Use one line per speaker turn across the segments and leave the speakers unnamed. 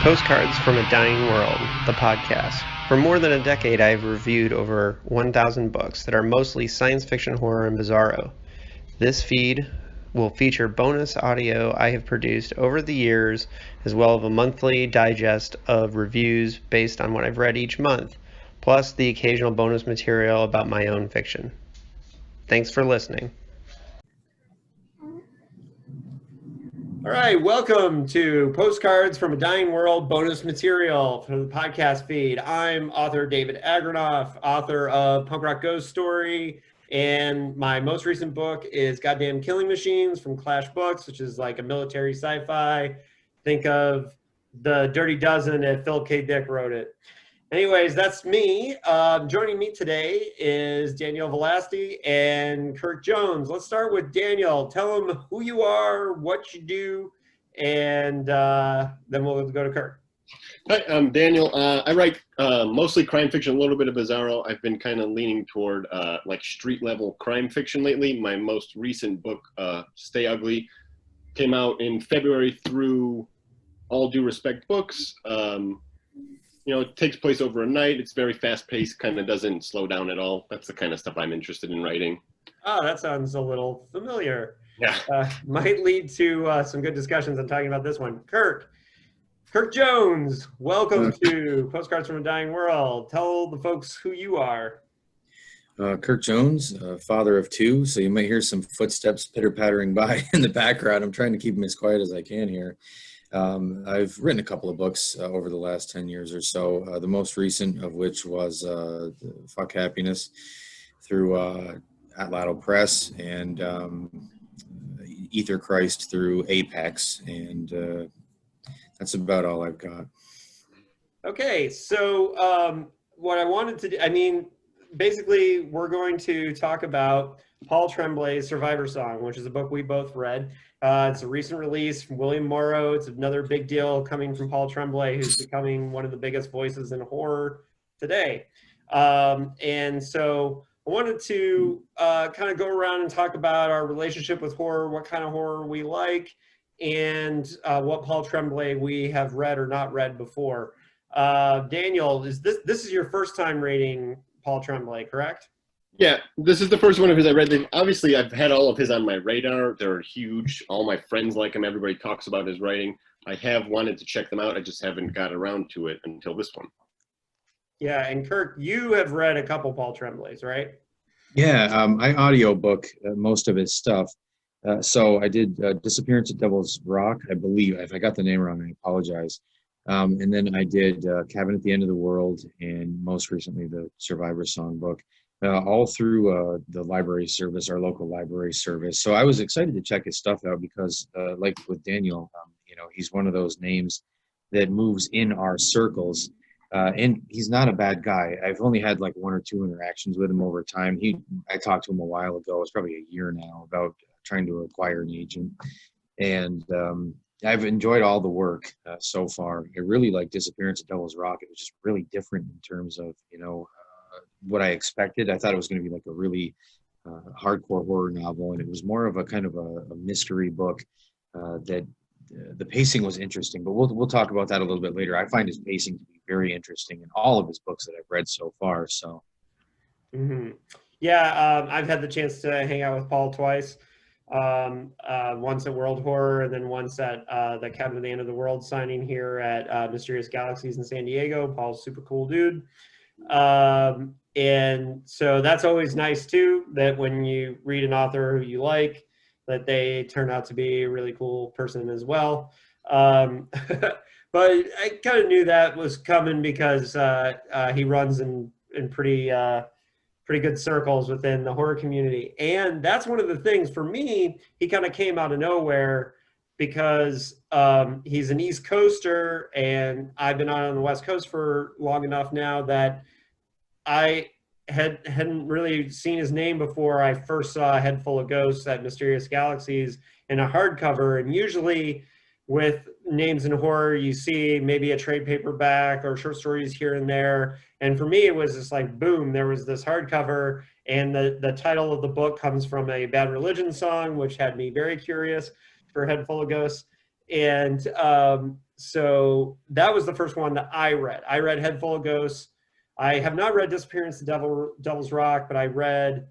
Postcards from a Dying World, the podcast. For more than a decade, I have reviewed over 1,000 books that are mostly science fiction, horror, and bizarro. This feed will feature bonus audio I have produced over the years, as well as a monthly digest of reviews based on what I've read each month, plus the occasional bonus material about my own fiction. Thanks for listening. All right, welcome to Postcards from a Dying World bonus material for the podcast feed. I'm author David Agranoff, author of Punk Rock Ghost Story, and my most recent book is Goddamn Killing Machines from Clash Books, which is like a military sci-fi. Think of the Dirty Dozen if Philip K. Dick wrote it. Anyways, that's me. Joining me today is Daniel Vlasty and Kirk Jones. Let's start with Daniel. Tell them who you are, what you do, and then we'll go to Kirk.
Hi, I'm Daniel. I write mostly crime fiction, a little bit of bizarro. I've been kind of leaning toward like street level crime fiction lately. My most recent book, Stay Ugly, came out in February through All Due Respect Books. You know, it takes place over a night. It's very fast-paced, kind of doesn't slow down at all. That's the kind of stuff I'm interested in writing.
Oh, that sounds a little familiar.
Yeah.
Might lead to some good discussions on talking about this one. Kirk Jones, welcome to Postcards from a Dying World. Tell the folks who you are.
Kirk Jones, father of two, so you might hear some footsteps pitter-pattering by in the background. I'm trying to keep them as quiet as I can here. I've written a couple of books over the last 10 years or so, the most recent of which was Fuck Happiness through Atlato Press and Ether Christ through Apex, and that's about all I've got.
Okay, so what I wanted to do, I mean, basically we're going to talk about Paul Tremblay's Survivor Song, which is a book we both read. It's a recent release from William Morrow. It's another big deal coming from Paul Tremblay, who's becoming one of the biggest voices in horror today. And so I wanted to kind of go around and talk about our relationship with horror, what kind of horror we like, and what Paul Tremblay we have read or not read before. Daniel, this is your first time reading Paul Tremblay, correct?
Yeah, this is the first one of his I read. Obviously, I've had all of his on my radar. They're huge. All my friends like him. Everybody talks about his writing. I have wanted to check them out. I just haven't got around to it until this one.
Yeah, and Kirk, you have read a couple Paul Tremblays, right?
Yeah, I audiobook most of his stuff. So I did Disappearance at Devil's Rock, I believe. If I got the name wrong, I apologize. And then I did Cabin at the End of the World, and most recently the Survivor Song book. All through the library service, our local library service. So I was excited to check his stuff out because, like with Daniel, you know, he's one of those names that moves in our circles, and he's not a bad guy. I've only had like one or two interactions with him over time. I talked to him a while ago. It's probably a year now about trying to acquire an agent, and I've enjoyed all the work so far. I really like Disappearance at Devil's Rock. It was just really different in terms of, you know, what I expected. I thought it was going to be like a really hardcore horror novel, and it was more of a kind of a mystery book that the pacing was interesting, but we'll talk about that a little bit later. I find his pacing to be very interesting in all of his books that I've read so far. So
yeah, I've had the chance to hang out with Paul twice, once at World Horror and then once at the Cabin at the End of the World signing here at Mysterious Galaxies in San Diego. Paul's super cool dude. And so that's always nice too, that when you read an author who you like, that they turn out to be a really cool person as well. But I kind of knew that was coming because he runs in pretty good circles within the horror community. And that's one of the things for me, he kind of came out of nowhere because he's an East Coaster, and I've been on the West Coast for long enough now that I hadn't really seen his name before I first saw Headful of Ghosts at Mysterious Galaxies in a hardcover. And usually with names in horror, you see maybe a trade paperback or short stories here and there. And for me, it was just like, boom, there was this hardcover, and the title of the book comes from a Bad Religion song, which had me very curious for Head Full of Ghosts. And so that was the first one that I read. I read Headful of Ghosts. I have not read Disappearance of Devil's Rock, but I read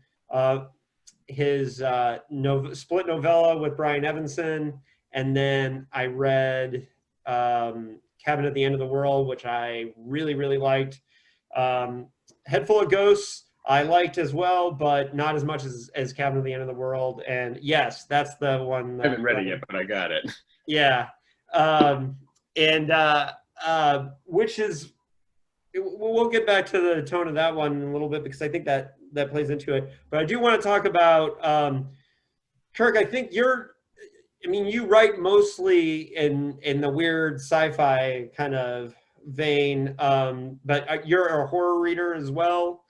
his split novella with Brian Evanson, and then I read Cabin at the End of the World, which I really, really liked. Headful of Ghosts I liked as well, but not as much as Cabin at the End of the World. And yes, that's the one.
I haven't read it yet, but I got it.
Yeah. Which is, we'll get back to the tone of that one in a little bit, because I think that plays into it. But I do want to talk about, Kirk, I think you write mostly in the weird sci-fi kind of vein, but you're a horror reader as well.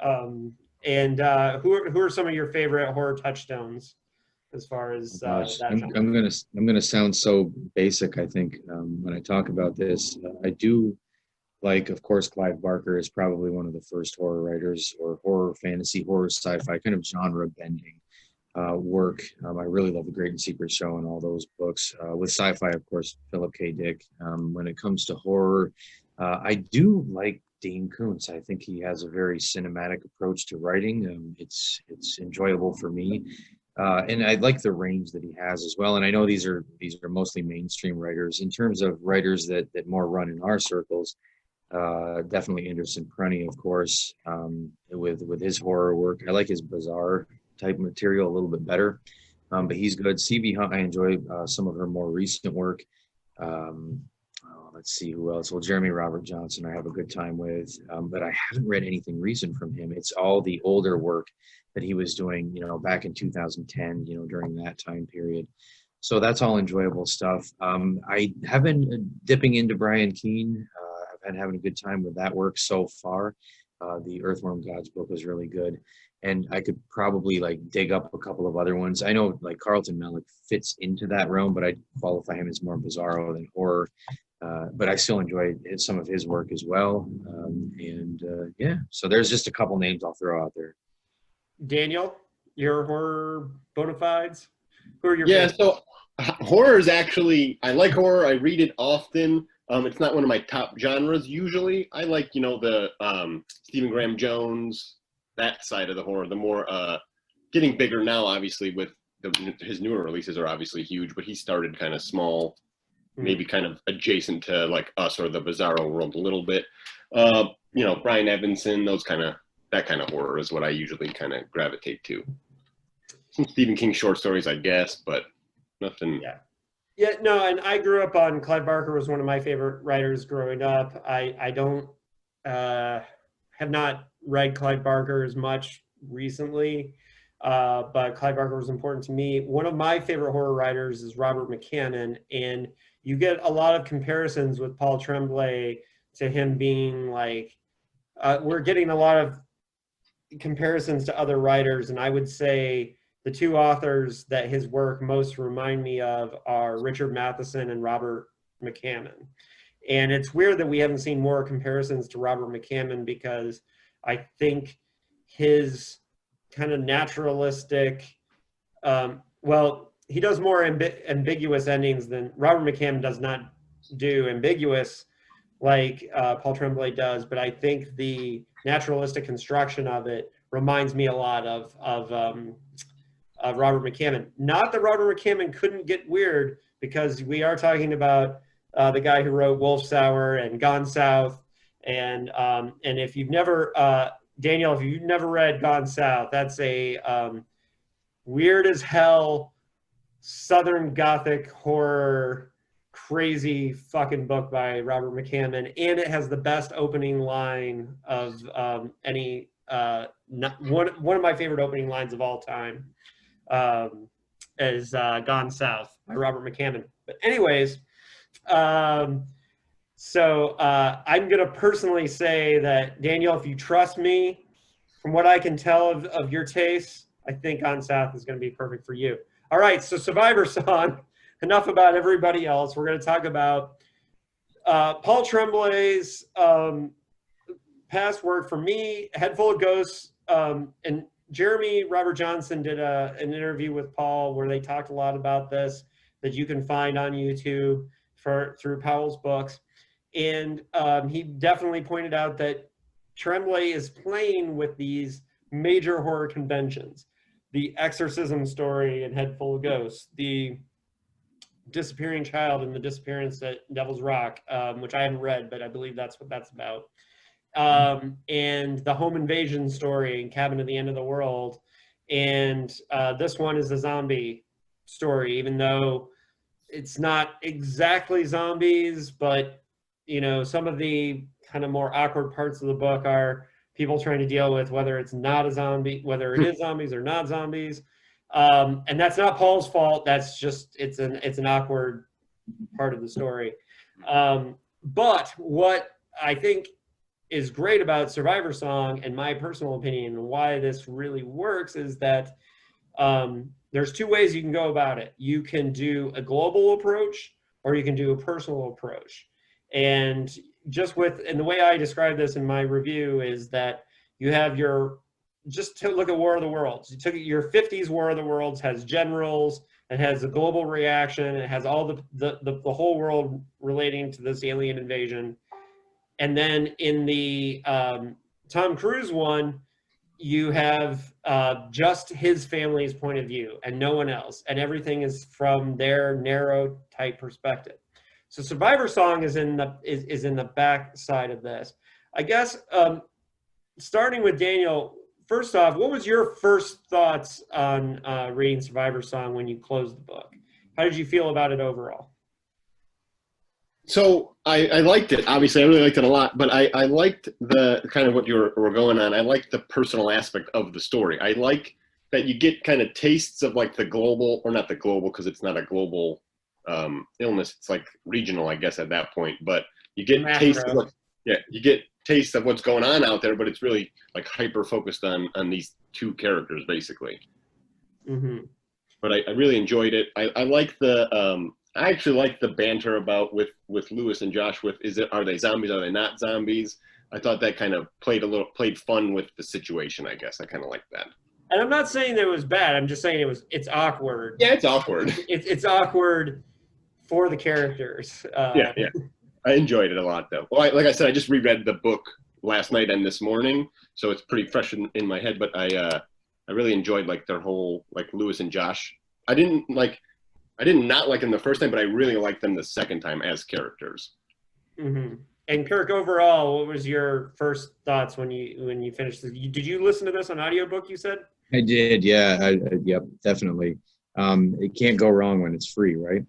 Who are some of your favorite horror touchstones as far as that?
I'm gonna sound so basic, I think, when I talk about this. I do like, of course, Clive Barker is probably one of the first horror writers, or horror fantasy, horror sci-fi, kind of genre bending work. I really love The Great and Secret Show and all those books. With sci-fi, of course, Philip K. Dick. When it comes to horror, I do like Dean Koontz. I think he has a very cinematic approach to writing. It's enjoyable for me. And I like the range that he has as well. And I know these are mostly mainstream writers. In terms of writers that more run in our circles, definitely Anderson Pruney, of course, with his horror work. I like his bizarre type material a little bit better, but he's good. C.V. Hunt, I enjoy some of her more recent work. Let's see who else. Well, Jeremy Robert Johnson, I have a good time with, but I haven't read anything recent from him. It's all the older work that he was doing, back in 2010, during that time period. So that's all enjoyable stuff. I have been dipping into Brian Keene. I've been having a good time with that work so far. The Earthworm Gods book was really good. And I could probably dig up a couple of other ones. I know Carlton Melick fits into that realm, but I'd qualify him as more bizarro than horror. But I still enjoy some of his work as well. So there's just a couple names I'll throw out there.
Daniel, your horror bona fides? Who are your
favorites? So horror is actually, I like horror. I read it often. It's not one of my top genres usually. I like, the Stephen Graham Jones, that side of the horror. The more getting bigger now, obviously, with his newer releases are obviously huge, but he started kind of small, maybe kind of adjacent to Us or the Bizarro world a little bit. Brian Evanson, that kind of horror is what I usually kind of gravitate to. Some Stephen King short stories, I guess, but nothing.
Yeah, no, and I grew up on Clive Barker was one of my favorite writers growing up. I don't have not read Clive Barker as much recently, but Clive Barker was important to me. One of my favorite horror writers is Robert McCammon, and you get a lot of comparisons with Paul Tremblay to him being we're getting a lot of comparisons to other writers, and I would say the two authors that his work most remind me of are Richard Matheson and Robert McCammon. And it's weird that we haven't seen more comparisons to Robert McCammon, because I think his kind of naturalistic, he does more ambiguous endings than Robert McCammon does not do ambiguous like Paul Tremblay does, but I think the naturalistic construction of it reminds me a lot of Robert McCammon. Not that Robert McCammon couldn't get weird, because we are talking about the guy who wrote Wolf Sour and Gone South, and if you've never Daniel, if you've never read Gone South, that's a weird as hell Southern Gothic horror crazy fucking book by Robert McCammon, and it has the best opening line of any one of my favorite opening lines of all time is Gone South by Robert McCammon. But anyways, so I'm gonna personally say that, Daniel, if you trust me, from what I can tell of your tastes, I think Gone South is gonna be perfect for you. All right, so Survivor Song. Enough about everybody else. We're going to talk about Paul Tremblay's past work. For me, Headful of Ghosts, and Jeremy Robert Johnson did an interview with Paul where they talked a lot about this, that you can find on YouTube. through Powell's books. And he definitely pointed out that Tremblay is playing with these major horror conventions. The exorcism story in Headful of Ghosts, the disappearing child and the disappearance at Devil's Rock, which I haven't read, but I believe that's what that's about. And the home invasion story in Cabin at the End of the World. And this one is a zombie story, even though it's not exactly zombies, but you know, some of the kind of more awkward parts of the book are people trying to deal with whether it's not a zombie, whether it is zombies or not zombies. And that's not Paul's fault. That's just, it's an awkward part of the story. But what I think is great about Survivor Song, in my personal opinion, and why this really works, is that there's two ways you can go about it. You can do a global approach, or you can do a personal approach. And and the way I describe this in my review is that you have just to look at War of the Worlds. You took your 50s War of the Worlds, has generals, it has a global reaction, it has all the whole world relating to this alien invasion. And then in the Tom Cruise one, you have just his family's point of view and no one else, and everything is from their narrow type perspective. So Survivor Song is in the back side of this. I guess starting with Daniel, first off, what was your first thoughts on reading Survivor Song when you closed the book? How did you feel about it overall?
So I liked it. Obviously, I really liked it a lot, but I liked the kind of what you were going on. I liked the personal aspect of the story. I like that you get kind of tastes of like the global, or not the global because it's not a global illness. It's like regional, I guess, at that point. But you get taste of you get taste of what's going on out there, but it's really like hyper focused on these two characters basically. Mm-hmm. But I really enjoyed it. I like the I actually like the banter about with Lewis and Josh are they zombies, are they not zombies? I thought that kind of played fun with the situation, I guess. I kind of like that.
And I'm not saying that it was bad. I'm just saying it's awkward.
Yeah, it's awkward.
It's awkward for the characters.
Yeah. I enjoyed it a lot, though. Well, like I said, I just reread the book last night and this morning, so it's pretty fresh in my head. But I really enjoyed like their whole like Lewis and Josh. I did not like them the first time, but I really liked them the second time as characters.
Mm-hmm. And Kirk, overall, what was your first thoughts when you finished this? Did you listen to this on audiobook, you said?
I did, yeah. Yep, definitely. It can't go wrong when it's free, right?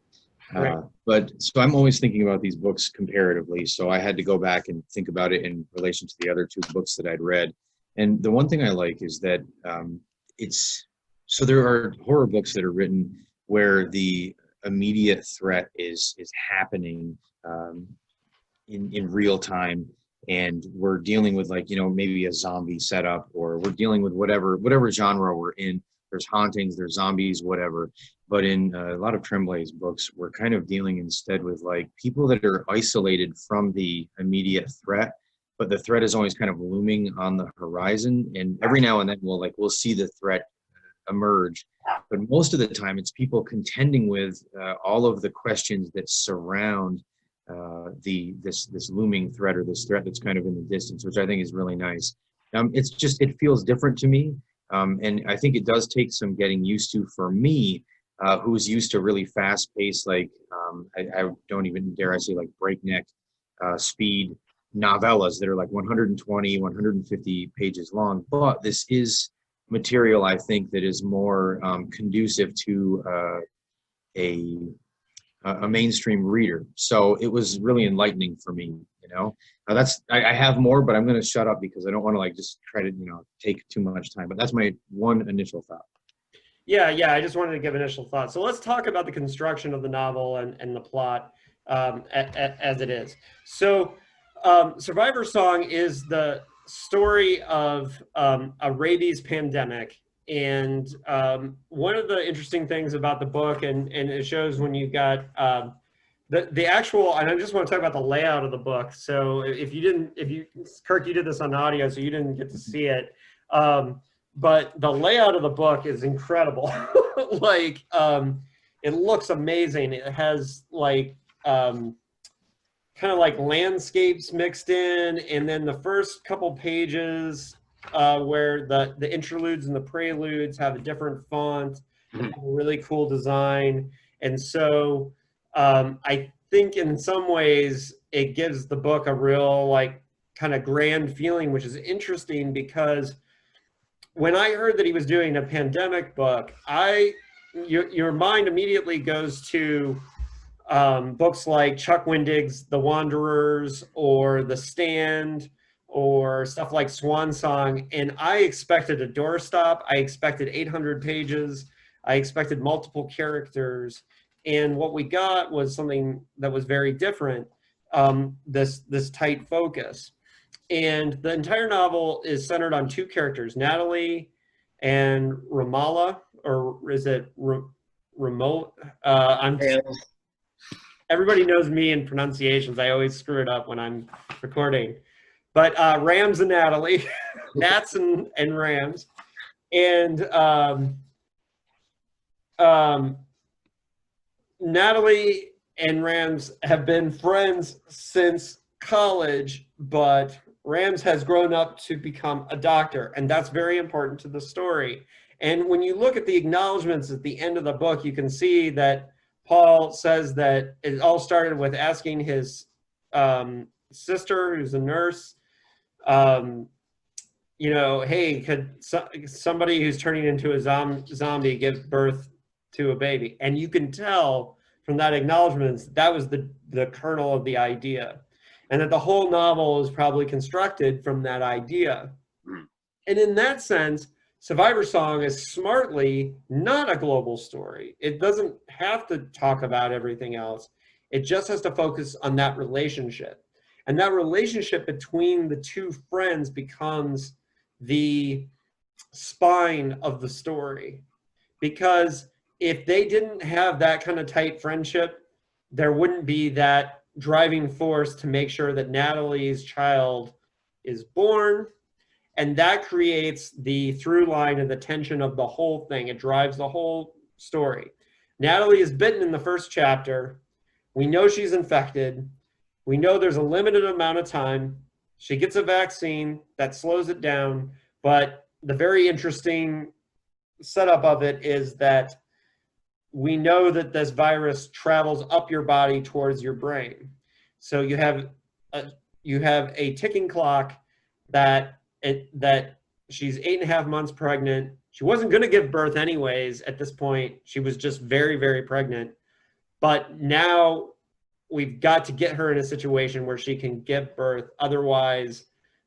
Right.
But so I'm always thinking about these books comparatively. So I had to go back and think about it in relation to the other two books that I'd read. And the one thing I like is that so there are horror books that are written where the immediate threat is happening in real time, and we're dealing with like, you know, maybe a zombie setup, or we're dealing with whatever genre we're in. There's hauntings, there's zombies, whatever. But in a lot of Tremblay's books, we're kind of dealing instead with like people that are isolated from the immediate threat, but the threat is always kind of looming on the horizon. And every now and then we'll see the threat emerge. But most of the time it's contending with all of the questions that surround this looming threat, or this threat that's kind of in the distance, which I think is really nice. It feels different to me. And I think it does take some getting used to for me, who's used to really fast paced, like I don't even dare I say like breakneck speed novellas that are like 120, 150 pages long. But this is material, I think, that is more conducive to a mainstream reader. So it was really enlightening for me, you know. I have more, but I'm going to shut up because I don't want to like just try to, you know, take too much time. But that's my one initial thought.
Yeah, I just wanted to give initial thoughts. So let's talk about the construction of the novel and the plot as it is. So Survivor Song is the story of a rabies pandemic. And one of the interesting things about the book, and it shows when you got the actual, and I just want to talk about the layout of the book. So Kirk, you did this on audio, so you didn't get to see it. But the layout of the book is incredible. Like, it looks amazing. It has like kind of like landscapes mixed in, and then the first couple pages where the interludes and the preludes have a different font, and have a really cool design. And so I think in some ways it gives the book a real like kind of grand feeling, which is interesting because when I heard that he was doing a pandemic book, your mind immediately goes to books like Chuck Wendig's The Wanderers or The Stand or stuff like Swan Song. And I expected a doorstop. I expected 800 pages. I expected multiple characters. And what we got was something that was very different, this tight focus. And the entire novel is centered on two characters, Natalie and Ramallah, or is it Remote? Everybody knows me in pronunciations. I always screw it up when I'm recording. But Rams and Natalie, Nats and Rams. And Natalie and Rams have been friends since college, but Rams has grown up to become a doctor, and that's very important to the story. And when you look at the acknowledgments at the end of the book, you can see that Paul says that it all started with asking his sister, who's a nurse, you know, hey, could somebody who's turning into a zombie give birth to a baby? And you can tell from that acknowledgement that was the kernel of the idea, and that the whole novel is probably constructed from that idea. And in that sense, Survivor Song is smartly not a global story. It doesn't have to talk about everything else. It just has to focus on that relationship. And that relationship between the two friends becomes the spine of the story. Because if they didn't have that kind of tight friendship, there wouldn't be that driving force to make sure that Natalie's child is born. And that creates the through line and the tension of the whole thing. It drives the whole story. Natalie is bitten in the first chapter. We know she's infected. We know there's a limited amount of time. She gets a vaccine that slows it down. But the very interesting setup of it is that we know that this virus travels up your body towards your brain. So you have a ticking clock that she's 8.5 months pregnant. She wasn't going to give birth anyways at this point. She was just very, very pregnant. But now we've got to get her in a situation where she can give birth. Otherwise,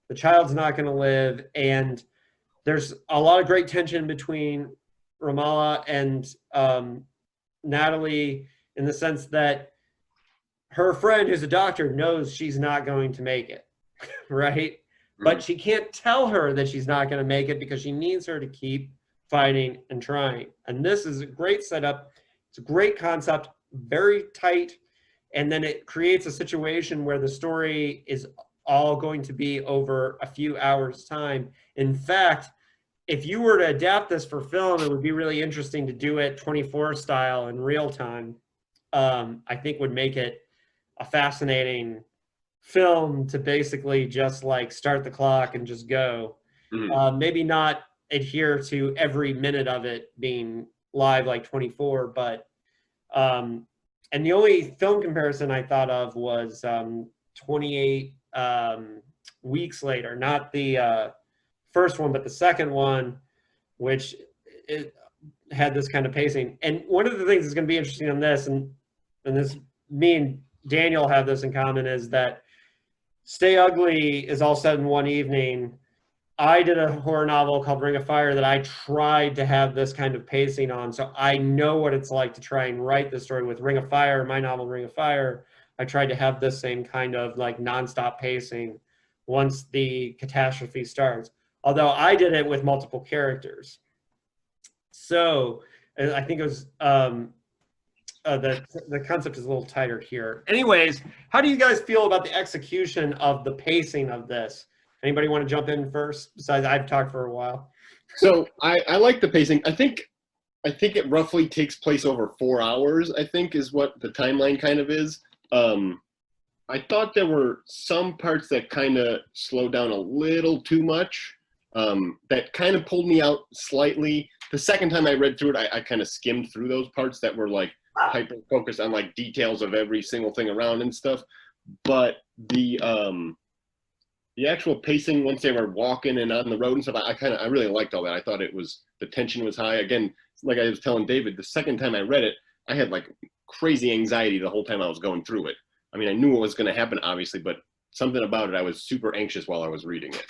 the child's not going to live. And there's a lot of great tension between Ramallah and Natalie, in the sense that her friend, who's a doctor, knows she's not going to make it, right? But she can't tell her that she's not going to make it because she needs her to keep fighting and trying. And this is a great setup. It's a great concept, very tight. And then it creates a situation where the story is all going to be over a few hours' time. In fact, if you were to adapt this for film, it would be really interesting to do it 24 style in real time. I think would make it a fascinating film to basically just like start the clock and just go. Maybe not adhere to every minute of it being live like 24, but and the only film comparison I thought of was 28 weeks later, not the first one, but the second one, which it had this kind of pacing. And one of the things that's going to be interesting on this, and this, me and Daniel have this in common, is that Stay Ugly is all said in one evening. I did a horror novel called Ring of Fire that I tried to have this kind of pacing on. So I know what it's like to try and write this story with Ring of Fire, my novel Ring of Fire. I tried to have this same kind of like nonstop pacing once the catastrophe starts. Although I did it with multiple characters. So I think it was, the concept is a little tighter here. Anyways, how do you guys feel about the execution of the pacing of this? Anybody want to jump in first? Besides, I've talked for a while.
So I like the pacing. I think it roughly takes place over 4 hours, I think, is what the timeline kind of is. I thought there were some parts that kind of slowed down a little too much. That kind of pulled me out slightly. The second time I read through it, I kind of skimmed through those parts that were like hyper focused on like details of every single thing around and stuff. But the actual pacing once they were walking and on the road and stuff, I really liked all that. I thought the tension was high. Again, like I was telling David, the second time I read it, I had like crazy anxiety the whole time I was going through it. I mean, I knew what was going to happen, obviously, but something about it, I was super anxious while I was reading it.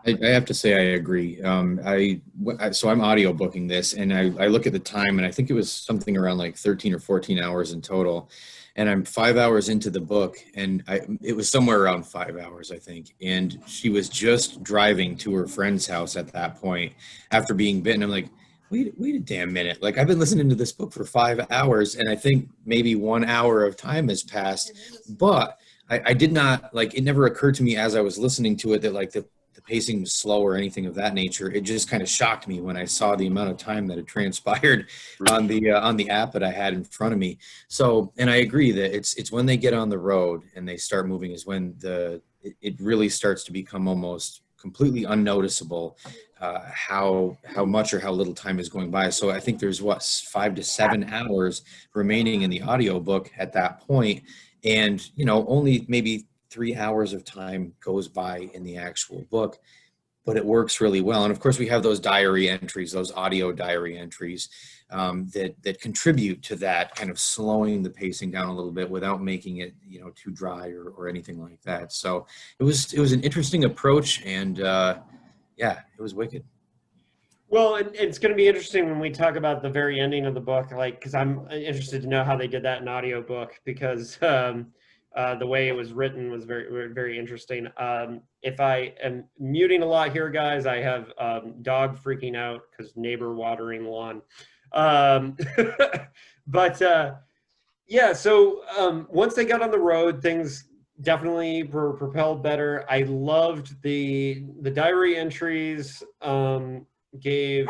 I have to say I agree. So I'm audiobooking this, and I look at the time, and I think it was something around like 13 or 14 hours in total. And I'm 5 hours into the book, and it was somewhere around 5 hours, I think. And she was just driving to her friend's house at that point after being bitten. I'm like, wait a damn minute. Like, I've been listening to this book for 5 hours, and I think maybe 1 hour of time has passed. But I did not, like, it never occurred to me as I was listening to it that, like, the pacing was slow or anything of that nature. It just kind of shocked me when I saw the amount of time that had transpired on the app that I had in front of me. So, and I agree that it's when they get on the road and they start moving is when it really starts to become almost completely unnoticeable how much or how little time is going by. So I think there's 5 to 7 hours remaining in the audiobook at that point, and only maybe 3 hours of time goes by in the actual book, but it works really well. And of course, we have those diary entries, those audio diary entries that contribute to that kind of slowing the pacing down a little bit without making it, too dry or anything like that. So it was an interesting approach, and yeah, it was wicked.
Well, it's going to be interesting when we talk about the very ending of the book, like, because I'm interested to know how they did that in audiobook, because the way it was written was very, very interesting. If I am muting a lot here, guys, I have dog freaking out because neighbor watering lawn. But yeah, so once they got on the road, things definitely were propelled better. I loved the diary entries. Gave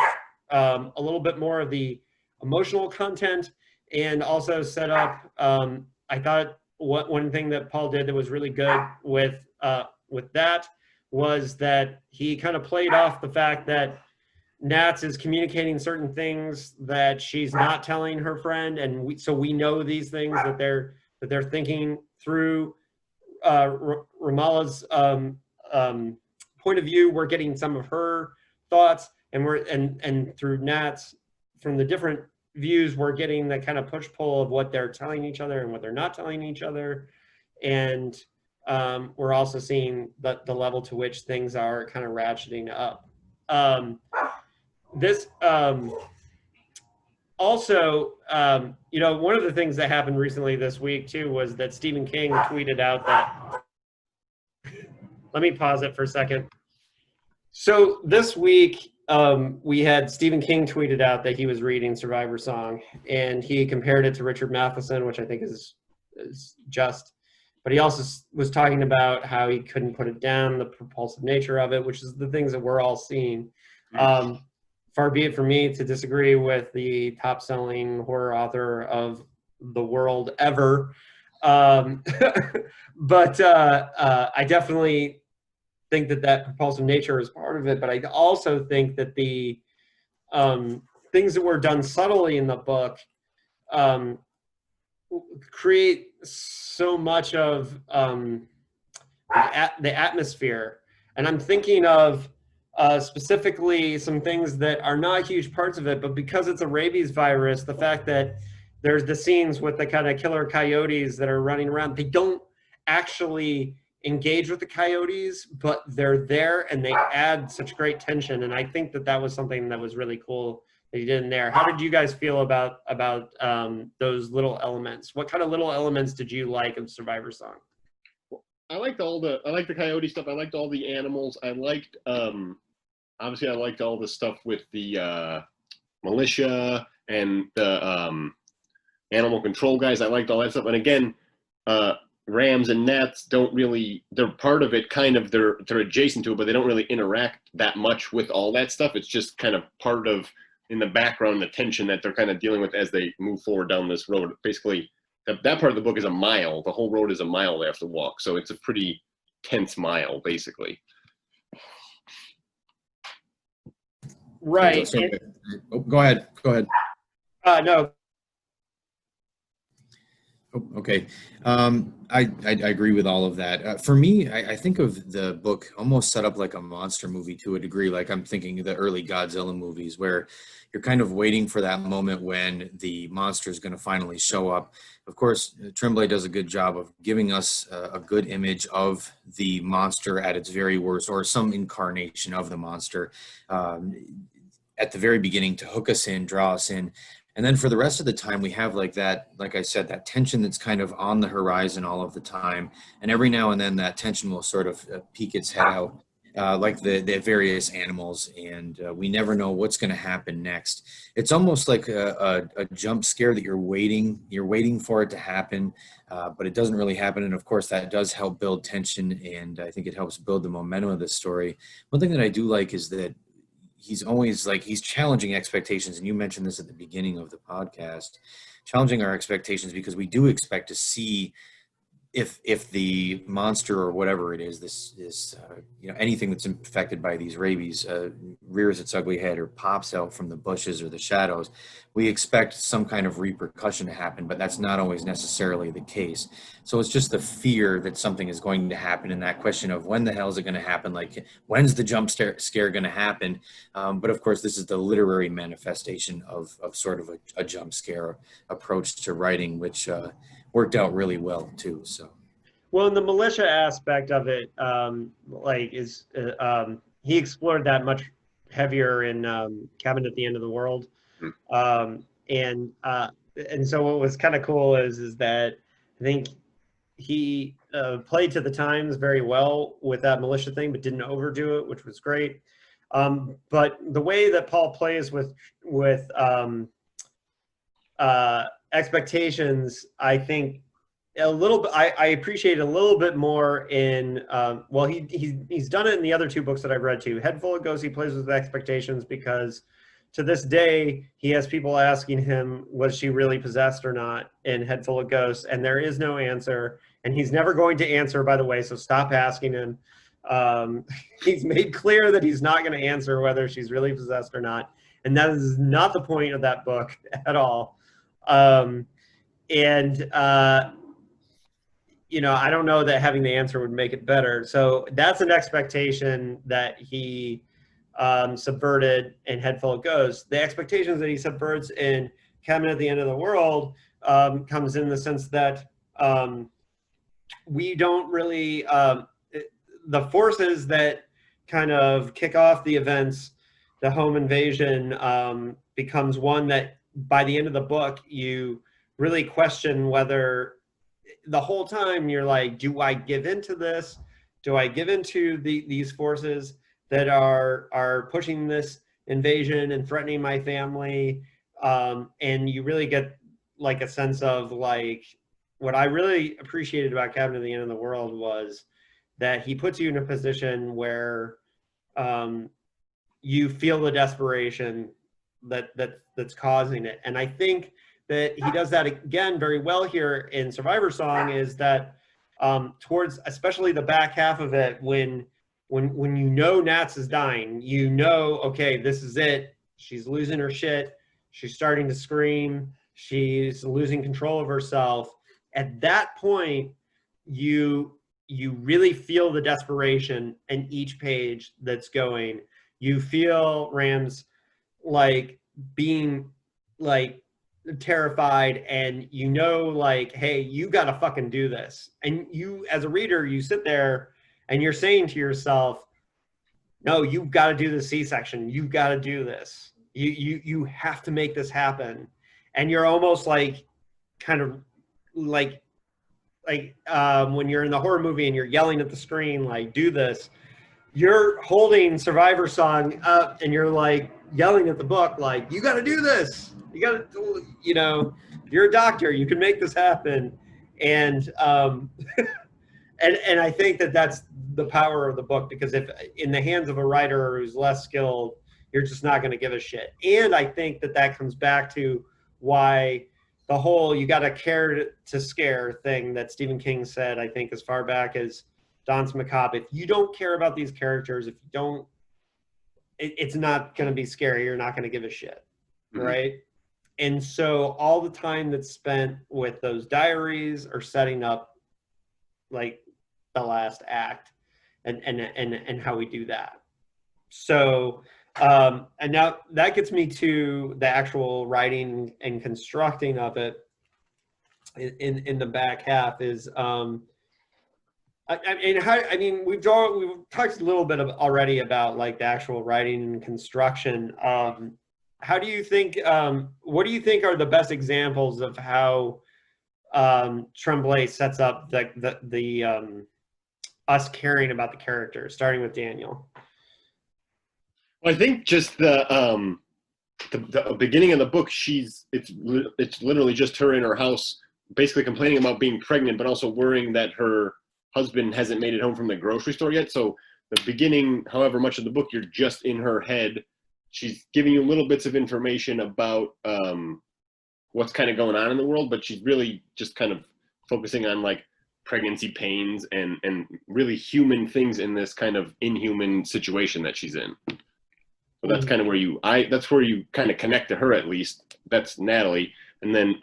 a little bit more of the emotional content, and also set up. I thought one thing that Paul did that was really good with that was that he kind of played off the fact that Nats is communicating certain things that she's not telling her friend, and so we know these things that they're thinking through Ramala's point of view. We're getting some of her thoughts, and through Nats, from the different views, we're getting the kind of push-pull of what they're telling each other and what they're not telling each other. And we're also seeing the level to which things are kind of ratcheting up. This also, one of the things that happened recently this week too was that Stephen King tweeted out that, let me pause it for a second. So this week, we had Stephen King tweeted out that he was reading Survivor Song, and he compared it to Richard Matheson, which I think is just. But he also was talking about how he couldn't put it down, the propulsive nature of it, which is the things that we're all seeing. Far be it for me to disagree with the top-selling horror author of the world ever. But I definitely think that propulsive nature is part of it, but I also think that the things that were done subtly in the book create so much of the atmosphere. And I'm thinking of specifically some things that are not huge parts of it, but because it's a rabies virus, the fact that there's the scenes with the kind of killer coyotes that are running around, they don't actually engage with the coyotes, but they're there and they add such great tension. And I think that was something that was really cool that he did in there. How did you guys feel about those little elements? What kind of little elements did you like of Survivor Song?
I liked the coyote stuff. I liked all the animals. I liked obviously I liked all the stuff with the militia and the animal control guys. I liked all that stuff. And again, Rams and Nats they're part of it, kind of, they're adjacent to it, but they don't really interact that much with all that stuff. It's just kind of part of, in the background, the tension that they're kind of dealing with as they move forward down this road. Basically, that part of the book is a mile. The whole road is a mile they have to walk. So it's a pretty tense mile, basically.
Right.
Go ahead.
No.
Oh, okay. I agree with all of that. For me, I think of the book almost set up like a monster movie to a degree. Like I'm thinking of the early Godzilla movies where you're kind of waiting for that moment when the monster is going to finally show up. Of course, Tremblay does a good job of giving us a good image of the monster at its very worst, or some incarnation of the monster at the very beginning to hook us in, draw us in. And then for the rest of the time, we have like that, like I said, that tension that's kind of on the horizon all of the time. And every now and then that tension will sort of peek its head out, like the various animals. And we never know what's going to happen next. It's almost like a jump scare that you're waiting for it to happen, but it doesn't really happen. And of course, that does help build tension. And I think it helps build the momentum of the story. One thing that I do like is that he's always he's challenging expectations. And you mentioned this at the beginning of the podcast, challenging our expectations, because we do expect to see if the monster or whatever it is, this anything that's infected by these rabies rears its ugly head or pops out from the bushes or the shadows, we expect some kind of repercussion to happen, but that's not always necessarily the case. So it's just the fear that something is going to happen, and that question of when the hell is it going to happen? Like, when's the jump scare going to happen? But of course, this is the literary manifestation of sort of a jump scare approach to writing, which worked out really well too. So,
well, in the militia aspect of it, he explored that much heavier in Cabin at the End of the World, and so what was kind of cool is that I think he played to the times very well with that militia thing, but didn't overdo it, which was great. But the way that Paul plays with expectations, I think a little bit, I appreciate a little bit more in he's done it in the other two books that I've read too. Headful of Ghosts, he plays with expectations because to this day he has people asking him, was she really possessed or not in Headful of Ghosts, and there is no answer, and he's never going to answer, by the way, so stop asking him. He's made clear that he's not going to answer whether she's really possessed or not, and that is not the point of that book at all. I don't know that having the answer would make it better. So that's an expectation that he subverted in Headful of Ghosts. The expectations that he subverts in Cabin at the End of the World comes in the sense that we don't really, the forces that kind of kick off the events, the home invasion becomes one that by the end of the book, you really question whether the whole time you're like, do I give into this? Do I give into these forces that are pushing this invasion and threatening my family? And you really get like a sense of like, what I really appreciated about Cabin at the End of the World was that he puts you in a position where you feel the desperation that's causing it. And I think that he does that again very well here in Survivor Song, is that towards especially the back half of it, when Nats is dying, okay, this is it. She's losing her shit. She's starting to scream. She's losing control of herself. At that point, you really feel the desperation in each page that's going. You feel Rams like being like terrified, and like, hey, you gotta fucking do this. And you as a reader, you sit there and you're saying to yourself, no, you've got to do the C-section, you've got to do this, you have to make this happen. And you're almost like kind of like when you're in the horror movie and you're yelling at the screen like, do this, you're holding Survivor Song up and you're like yelling at the book like, you got to do this. You got to, you're a doctor. You can make this happen. And and I think that's the power of the book, because if in the hands of a writer who's less skilled, you're just not going to give a shit. And I think that comes back to why the whole you got to care to scare thing that Stephen King said, I think, as far back as Danse Macabre. If you don't care about these characters, if you don't, it's not going to be scary. You're not going to give a shit, right? And so all the time that's spent with those diaries or setting up like the last act and how we do that. So and now that gets me to the actual writing and constructing of it in the back half is I mean we've talked a little bit already about like the actual writing and construction. How do you think what do you think are the best examples of how Tremblay sets up the us caring about the characters, starting with Daniel?
Well, I think just the beginning of the book, it's literally just her in her house, basically complaining about being pregnant, but also worrying that her husband hasn't made it home from the grocery store yet. So the beginning, however much of the book, you're just in her head. She's giving you little bits of information about what's kind of going on in the world, but she's really just kind of focusing on like pregnancy pains and really human things in this kind of inhuman situation that she's in. So that's kind of where that's where you kind of connect to her, at least. That's Natalie. And then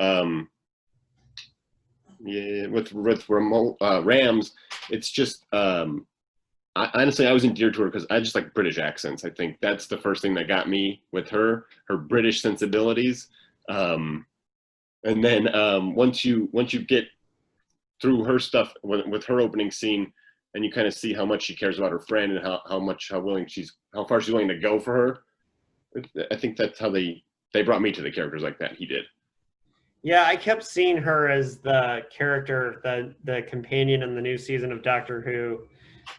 yeah, with Rams, it's just honestly, I was endeared to her because I just like British accents. I think that's the first thing that got me with her British sensibilities. And then once you get through her stuff with her opening scene, and you kind of see how much she cares about her friend and how far she's willing to go for her. I think that's how they brought me to the characters like that. He did.
Yeah, I kept seeing her as the character, the companion in the new season of Doctor Who.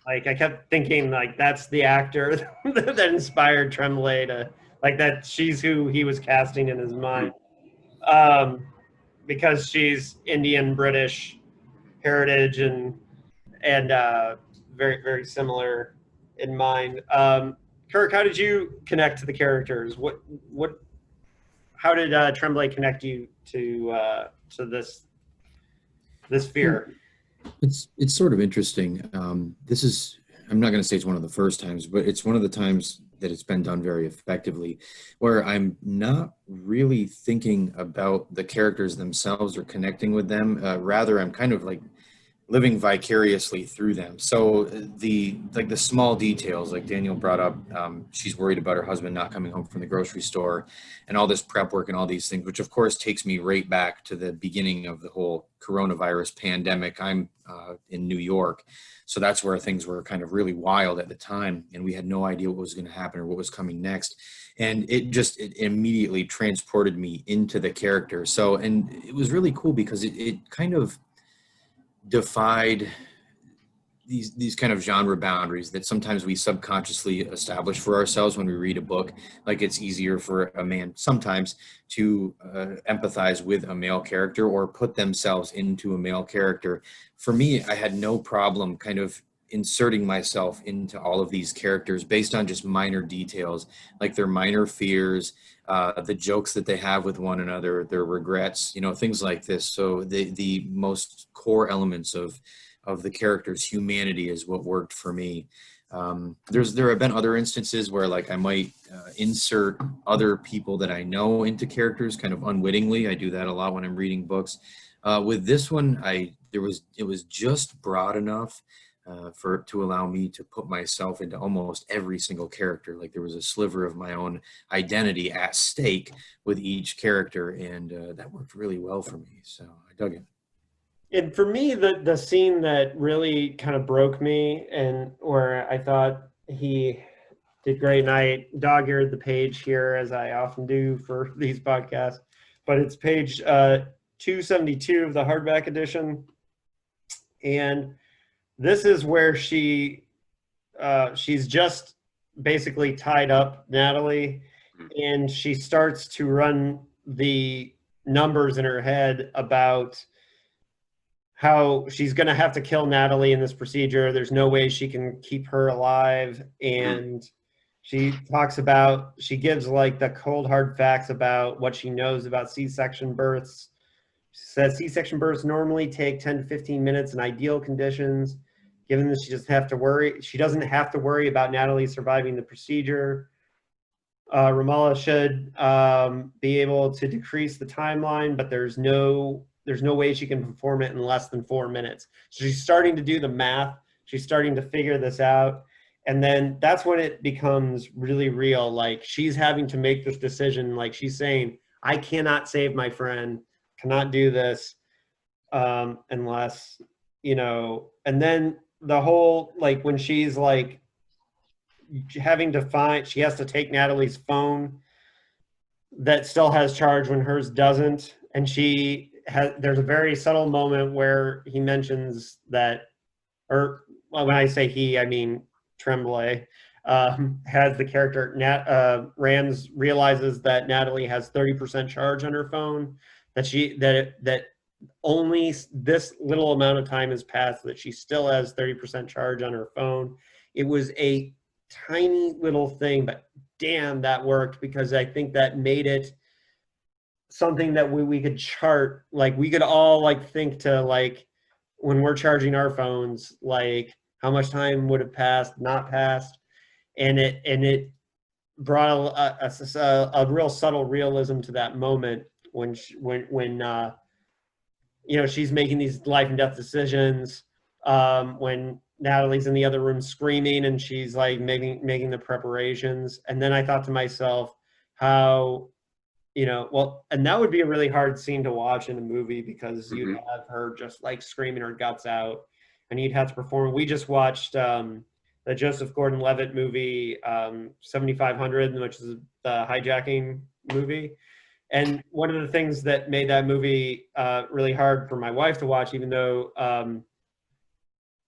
Like I kept thinking like that's the actor that inspired Tremblay to like that she's who he was casting in his mind. Because she's Indian British heritage and very, very similar in mind. Kirk, how did you connect to the characters? How did Tremblay connect you to this fear?
It's sort of interesting. This is, I'm not going to say it's one of the first times, but it's one of the times that it's been done very effectively, where I'm not really thinking about the characters themselves or connecting with them. Rather, I'm kind of like living vicariously through them. So the small details, like Daniel brought up, she's worried about her husband not coming home from the grocery store and all this prep work and all these things, which of course takes me right back to the beginning of the whole coronavirus pandemic. I'm in New York. So that's where things were kind of really wild at the time. And we had no idea what was going to happen or what was coming next. And it immediately transported me into the character. So, and it was really cool because it kind of defied these kind of genre boundaries that sometimes we subconsciously establish for ourselves when we read a book. Like it's easier for a man sometimes to empathize with a male character or put themselves into a male character. For me, I had no problem kind of inserting myself into all of these characters based on just minor details, like their minor fears, the jokes that they have with one another, their regrets, things like this. So the most core elements of the character's humanity is what worked for me. There have been other instances where like I might insert other people that I know into characters kind of unwittingly. I do that a lot when I'm reading books. With this one, it was just broad enough to allow me to put myself into almost every single character. Like there was a sliver of my own identity at stake with each character, and that worked really well for me. So I dug it.
And for me, the scene that really kind of broke me and where I thought he did great, and I dog-eared the page here as I often do for these podcasts, but it's page 272 of the hardback edition. And this is where she's just basically tied up Natalie, and she starts to run the numbers in her head about how she's going to have to kill Natalie in this procedure. There's no way she can keep her alive. And she gives like the cold hard facts about what she knows about C-section births, She says C-section births normally take 10 to 15 minutes in ideal conditions. Given that she doesn't have to worry about Natalie surviving the procedure. Ramallah should be able to decrease the timeline, but there's no way she can perform it in less than 4 minutes. So she's starting to do the math. She's starting to figure this out. And then that's when it becomes really real. Like, she's having to make this decision. Like, she's saying, I cannot save my friend, cannot do this unless, you know, and then the whole, like, when she's like having to find, she has to take Natalie's phone that still has charge when hers doesn't. And there's a very subtle moment where he mentions that, or well, when I say he, I mean Tremblay, has the character, Rams realizes that Natalie has 30% charge on her phone, that only this little amount of time has passed, that she still has 30% charge on her phone. It was a tiny little thing, but damn, that worked, because I think that made it something that we could chart. Like, we could all like think to, like, when we're charging our phones, like how much time would have passed, not passed, and it brought a real subtle realism to that moment when you know, she's making these life and death decisions, when Natalie's in the other room screaming and she's like making the preparations. And then I thought to myself how, you know, well, and that would be a really hard scene to watch in a movie, because you'd have her just like screaming her guts out and you'd have to perform. We just watched the Joseph Gordon-Levitt movie, 7500, which is the hijacking movie. And one of the things that made that movie really hard for my wife to watch, even though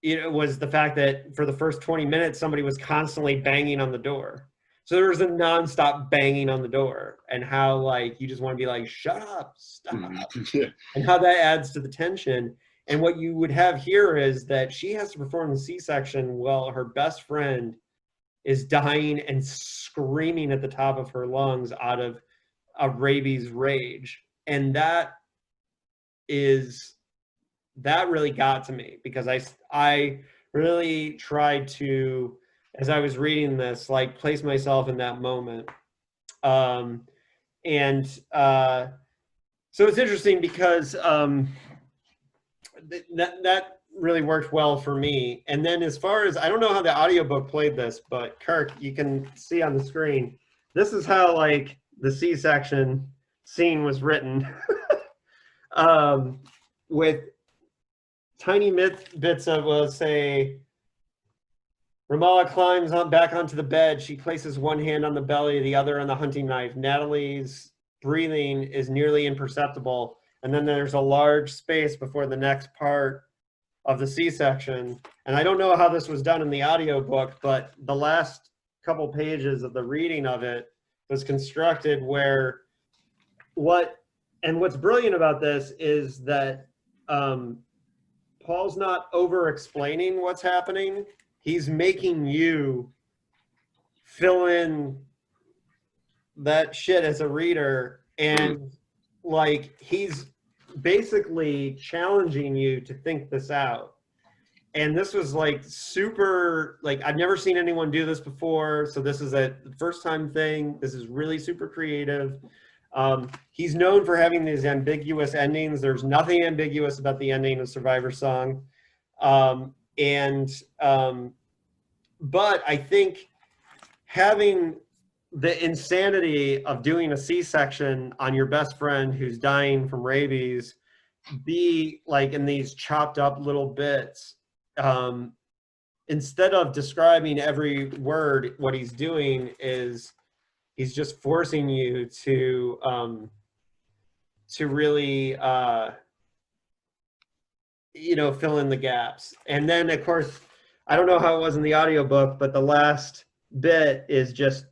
it was the fact that for the first 20 minutes, somebody was constantly banging on the door. So there was a nonstop banging on the door, and how, like, you just want to be like, shut up, stop. And how that adds to the tension. And what you would have here is that she has to perform the C-section while her best friend is dying and screaming at the top of her lungs out of rabies rage. And that really got to me, because I really tried to, as I was reading this, like, place myself in that moment. So it's interesting because that really worked well for me. And then as far as, I don't know how the audiobook played this, but Kirk, you can see on the screen, this is how, like, the C-section scene was written. With tiny bits of, let's say, Ramallah climbs back onto the bed. She places one hand on the belly, the other on the hunting knife. Natalie's breathing is nearly imperceptible. And then there's a large space before the next part of the C-section. And I don't know how this was done in the audiobook, but the last couple pages of the reading of it was constructed where what's brilliant about this is that Paul's not over-explaining what's happening. He's making you fill in that shit as a reader, and like, he's basically challenging you to think this out. And this was like super, like, I've never seen anyone do this before, so this is a first time thing. This is really super creative. He's known for having these ambiguous endings. There's nothing ambiguous about the ending of Survivor Song. But I think having the insanity of doing a C-section on your best friend who's dying from rabies be like in these chopped up little bits, instead of describing every word, what he's doing is he's just forcing you to really you know, fill in the gaps. And then, of course, I don't know how it was in the audiobook, but the last bit is just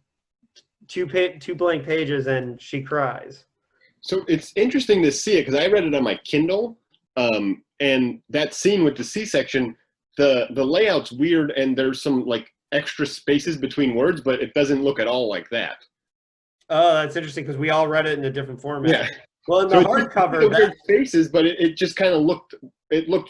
two blank pages and she cries.
So it's interesting to see it, because I read it on my Kindle, and that scene with the C-section, the layout's weird, and there's some like extra spaces between words, but it doesn't look at all like that.
Oh, that's interesting, because we all read it in a different format.
Yeah.
Well, in
So
the
it
hardcover,
their faces, but it just kind of looked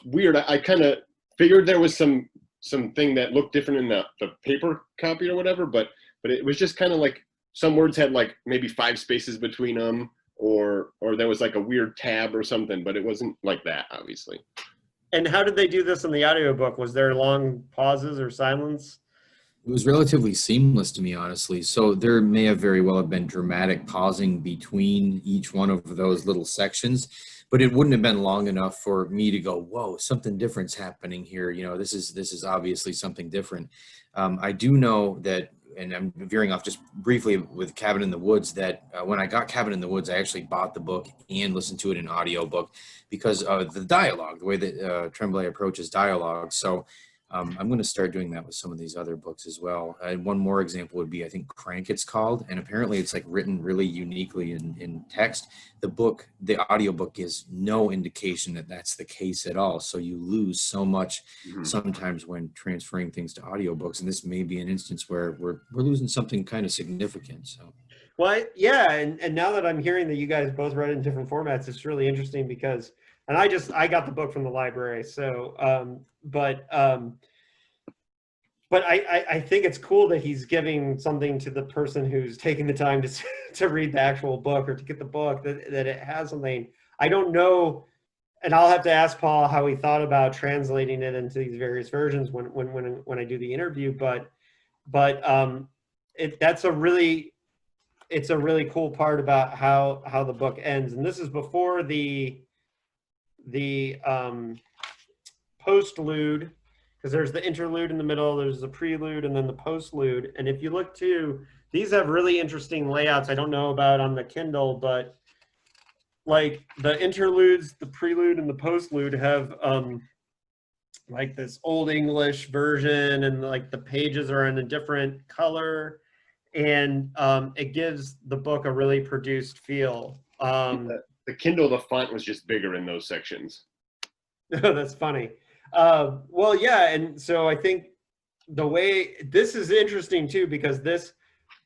weird. I kind of figured there was something that looked different in the paper copy or whatever, but it was just kind of like some words had like maybe 5 spaces between them, or there was like a weird tab or something, but it wasn't like that, obviously.
and how did they do this in the audiobook? Was there long pauses or silence?
It was relatively seamless to me, honestly. So there may have very well have been dramatic pausing between each one of those little sections, but it wouldn't have been long enough for me to go, "Whoa, something different's happening here." You know, this is obviously something different. I do know that, and I'm veering off just briefly with Cabin in the Woods, that when I got Cabin in the Woods, I actually bought the book and listened to it in audiobook because of the dialogue, the way that Tremblay approaches dialogue. So I'm going to start doing that with some of these other books as well. One more example would be, I think, Crank it's called, and apparently it's like written really uniquely in text. The audiobook gives no indication that that's the case at all. So you lose so much sometimes when transferring things to audiobooks, and this may be an instance where we're losing something kind of significant. So.
Well, yeah, and now that I'm hearing that you guys both read it in different formats, it's really interesting because, and I got the book from the library, so but I think it's cool that he's giving something to the person who's taking the time to read the actual book or to get the book, that it has something. I don't know, and I'll have to ask Paul how he thought about translating it into these various versions when I do the interview, but it's a really cool part about how the book ends. And this is before the postlude, because there's the interlude in the middle, there's the prelude, and then the postlude. And if you look too, these have really interesting layouts. I don't know about on the Kindle, but like the interludes, the prelude, and the postlude have like this Old English version, and like the pages are in a different color, and it gives the book a really produced feel.
The Kindle, the font was just bigger in those sections.
That's funny. Well, yeah, and so I think the way this is interesting too, because this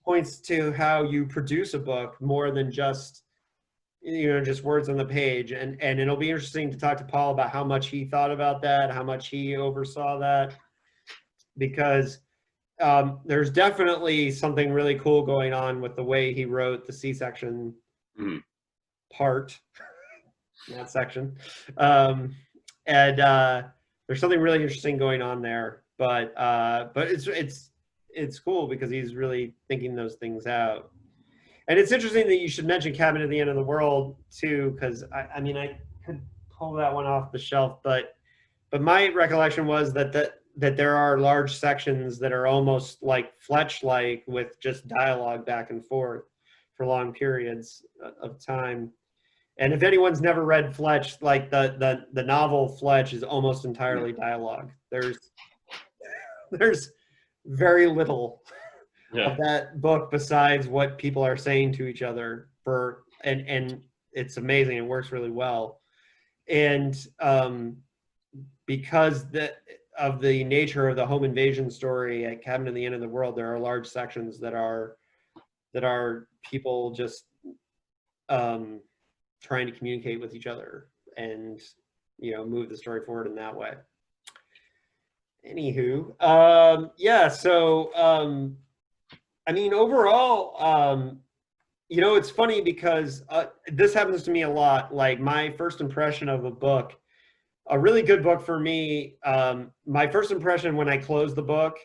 points to how you produce a book more than just, you know, just words on the page. And it'll be interesting to talk to Paul about how much he thought about that, how much he oversaw that, because there's definitely something really cool going on with the way he wrote the C-section part, that section. And there's something really interesting going on there, but it's cool because he's really thinking those things out. And it's interesting that you should mention Cabin at the End of the World too, because I mean, I could pull that one off the shelf, but my recollection was that there are large sections that are almost like Fletch-like, with just dialogue back and forth for long periods of time. And if anyone's never read Fletch, like the novel Fletch is almost entirely dialogue. There's very little of that book besides what people are saying to each other, and it's amazing. It works really well. And because of the nature of the home invasion story at Cabin at the End of the World, there are large sections that are people just trying to communicate with each other and, you know, move the story forward in that way. Anywho, yeah, so I mean, overall, you know, it's funny because this happens to me a lot. Like, my first impression of a book, a really good book for me, my first impression when I close the book,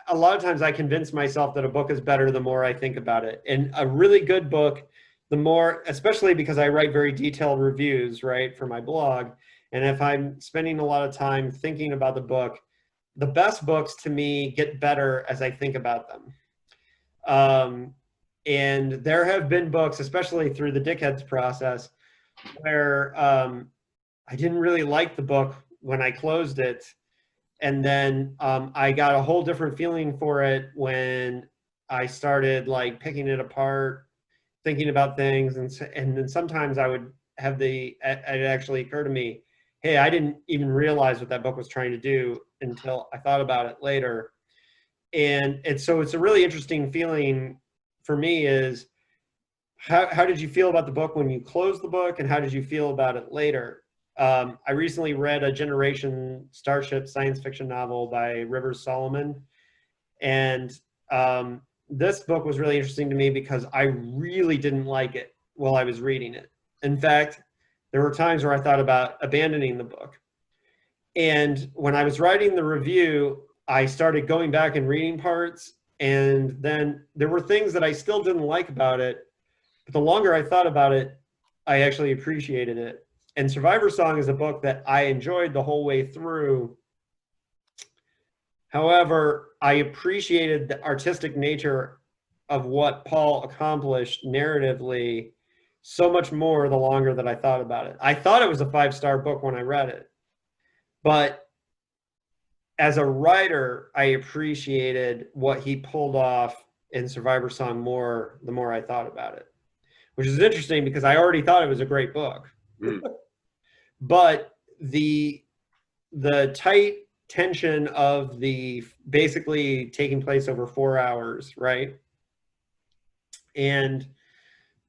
a lot of times I convince myself that a book is better the more I think about it. And a really good book, the more, especially because I write very detailed reviews, right, for my blog. And if I'm spending a lot of time thinking about the book, the best books to me get better as I think about them. And there have been books, especially through the Dickheads process, where I didn't really like the book when I closed it. And then I got a whole different feeling for it when I started like picking it apart, thinking about things. And then sometimes I would have it actually occur to me, hey, I didn't even realize what that book was trying to do until I thought about it later. And so it's a really interesting feeling for me, is how did you feel about the book when you closed the book, and how did you feel about it later? I recently read a Generation Starship science fiction novel by Rivers Solomon, and this book was really interesting to me because I really didn't like it while I was reading it. In fact, there were times where I thought about abandoning the book. And when I was writing the review, I started going back and reading parts, and then there were things that I still didn't like about it, but the longer I thought about it, I actually appreciated it. And Survivor Song is a book that I enjoyed the whole way through. However, I appreciated the artistic nature of what Paul accomplished narratively so much more the longer that I thought about it. I thought it was a 5-star book when I read it, but as a writer, I appreciated what he pulled off in Survivor Song more the more I thought about it, which is interesting because I already thought it was a great book. But the tight tension of the basically taking place over 4 hours, right? And,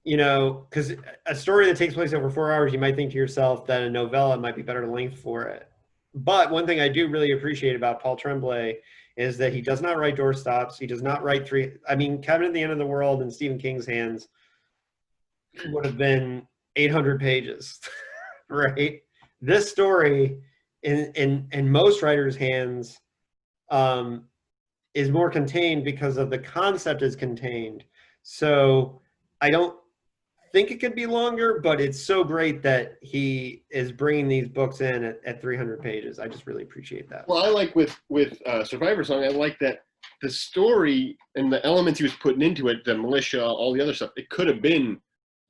you know, because a story that takes place over 4 hours, you might think to yourself that a novella might be better length for it. But one thing I do really appreciate about Paul Tremblay is that he does not write doorstops. He does not write Cabin at the End of the World in Stephen King's hands would have been 800 pages, right? This story in most writers' hands is more contained because of the concept is contained. So I don't think it could be longer, but it's so great that he is bringing these books in at 300 pages. I just really appreciate that.
Well, I like with Survivor Song, I like that the story and the elements he was putting into it, the militia, all the other stuff, it could have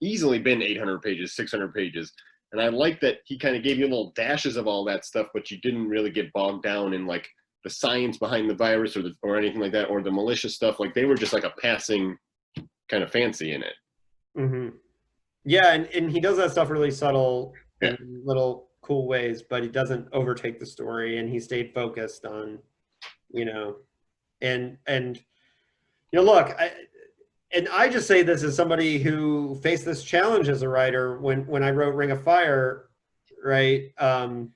easily been 800 pages, 600 pages. And I like that he kind of gave you little dashes of all that stuff, but you didn't really get bogged down in like the science behind the virus or anything like that, or the militia stuff. Like they were just like a passing kind of fancy in it.
Mm-hmm. Yeah, and he does that stuff really subtle in little cool ways, but he doesn't overtake the story, and he stayed focused on, you know, and you know, look, I just say this as somebody who faced this challenge as a writer when I wrote Ring of Fire, right? And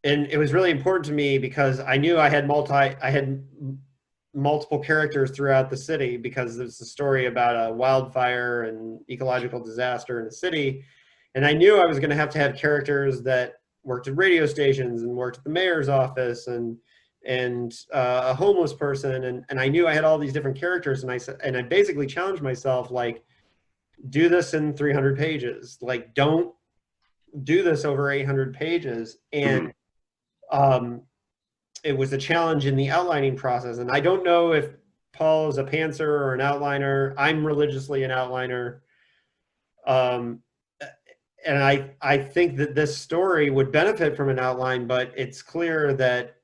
it was really important to me because I knew I had multiple characters throughout the city because it's a story about a wildfire and ecological disaster in a city. And I knew I was going to have characters that worked at radio stations and worked at the mayor's office and a homeless person. And I knew I had all these different characters. And I basically challenged myself, like, do this in 300 pages. Like, don't do this over 800 pages. And it was a challenge in the outlining process. And I don't know if Paul is a pantser or an outliner. I'm religiously an outliner. And I think that this story would benefit from an outline, but it's clear that,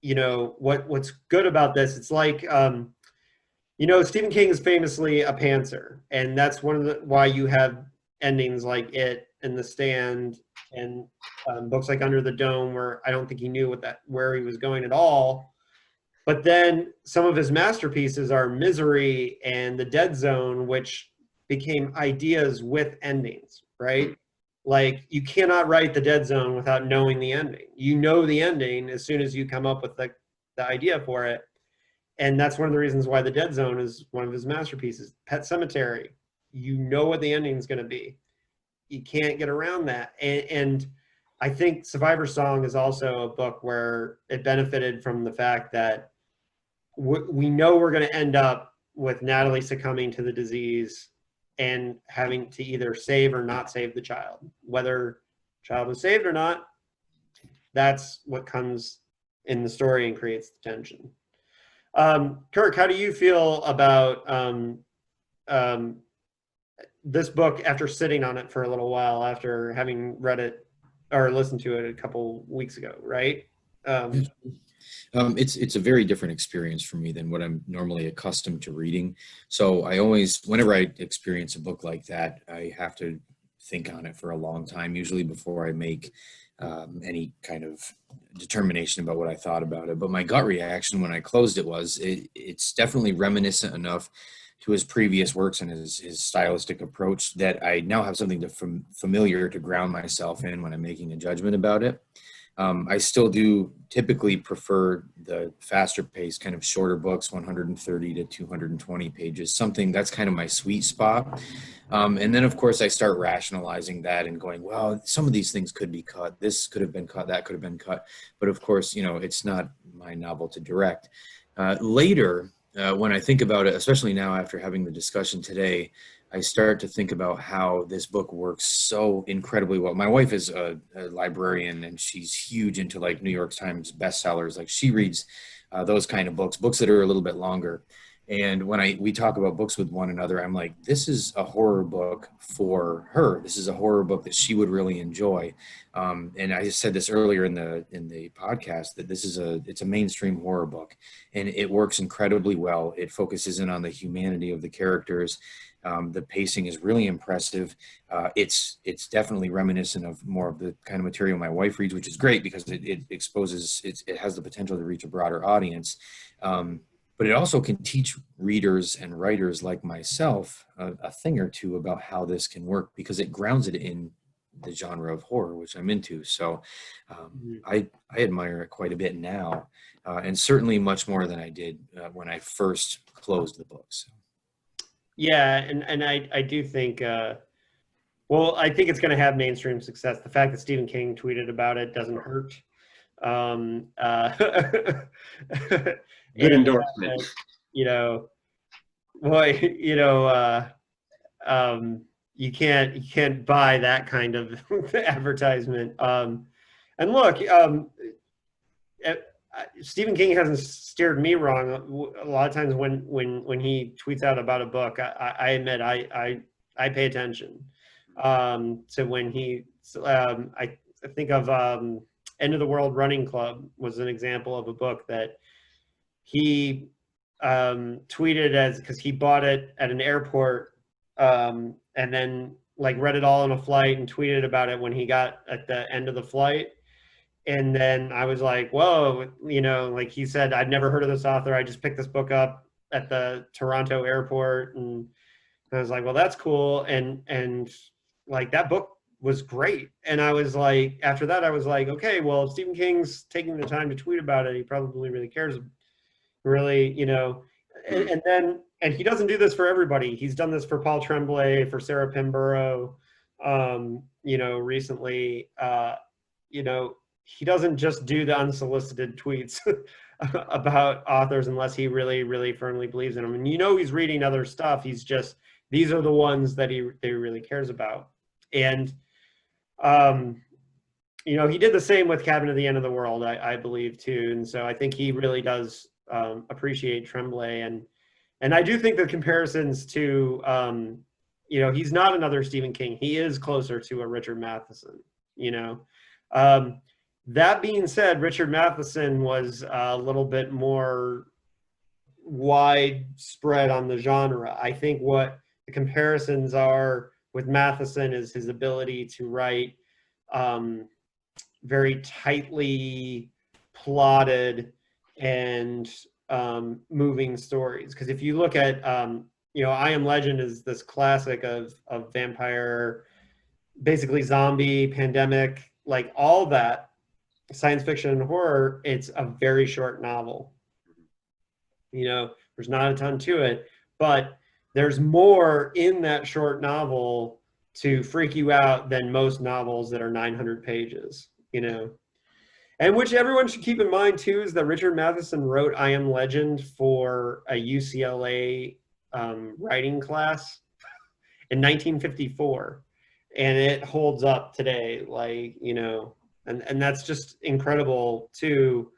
you know, what's good about this, it's like, you know, Stephen King is famously a pantser. And that's one of why you have endings like It and The Stand and books like Under the Dome, where I don't think he knew where he was going at all. But then some of his masterpieces are Misery and The Dead Zone, which became ideas with endings, right? Like, you cannot write The Dead Zone without knowing the ending. You know the ending as soon as you come up with the idea for it. And that's one of the reasons why The Dead Zone is one of his masterpieces. Pet Sematary, you know what the ending is going to be. You can't get around that. And I think Survivor Song is also a book where it benefited from the fact that we know we're going to end up with Natalie succumbing to the disease and having to either save or not save the child. Whether the child was saved or not, that's what comes in the story and creates the tension. Kirk, how do you feel about this book after sitting on it for a little while, after having read it or listened to it a couple weeks ago, right?
It's a very different experience for me than what I'm normally accustomed to reading. So I always, whenever I experience a book like that, I have to think on it for a long time, usually before I make any kind of determination about what I thought about it. But my gut reaction when I closed it was, it's definitely reminiscent enough to his previous works and his stylistic approach that I now have something to familiar to ground myself in when I'm making a judgment about it. I still do typically prefer the faster paced, kind of shorter books, 130 to 220 pages, something that's kind of my sweet spot. And then, of course, I start rationalizing that and going, well, some of these things could be cut. This could have been cut. That could have been cut. But of course, it's not my novel to direct. Later, when I think about it, especially now after having the discussion today, I start to think about how this book works so incredibly well. My wife is a librarian, and she's huge into like New York Times bestsellers. Like she reads those kind of books that are a little bit longer. And when we talk about books with one another, I'm like, this is a horror book for her. This is a horror book that she would really enjoy. And I said this earlier in the podcast that it's a mainstream horror book, and it works incredibly well. It focuses in on the humanity of the characters. The pacing is really impressive. It's definitely reminiscent of more of the kind of material my wife reads, which is great because it exposes, it has the potential to reach a broader audience. But it also can teach readers and writers like myself a thing or two about how this can work, because it grounds it in the genre of horror, which I'm into. So I admire it quite a bit now, and certainly much more than I did when I first closed the book. So.
Yeah, and I do think, well, I think it's going to have mainstream success. The fact that Stephen King tweeted about it doesn't hurt.
Good endorsement.
Well, you can't buy that kind of advertisement. And look, Stephen King hasn't steered me wrong. A lot of times when he tweets out about a book, I admit I pay attention. So when I think of End of the World Running Club was an example of a book that he tweeted because he bought it at an airport, and then like read it all on a flight and tweeted about it when he got at the end of the flight. And then I was like, whoa, like he said, I'd never heard of this author. I just picked this book up at the Toronto airport. And I was like, well, that's cool. And like that book was great. And I was like, after that, I was like, okay, well, if Stephen King's taking the time to tweet about it, he probably really cares, really, and he doesn't do this for everybody. He's done this for Paul Tremblay, for Sarah Pinborough, recently, he doesn't just do the unsolicited tweets about authors unless he really, really firmly believes in them. And he's reading other stuff. He's just, these are the ones that he really cares about. And, he did the same with Cabin at the End of the World, I believe, too. And so I think he really does appreciate Tremblay. And I do think the comparisons to, he's not another Stephen King. He is closer to a Richard Matheson, That being said, Richard Matheson was a little bit more widespread on the genre. I think what the comparisons are with Matheson is his ability to write very tightly plotted and moving stories. Because if you look at, I Am Legend is this classic of vampire, basically zombie, pandemic, like all that, science fiction and horror. It's a very short novel. There's not a ton to it, but there's more in that short novel to freak you out than most novels that are 900 pages, And which everyone should keep in mind too is that Richard Matheson wrote I Am Legend for a UCLA writing class in 1954, and it holds up today, and that's just incredible too,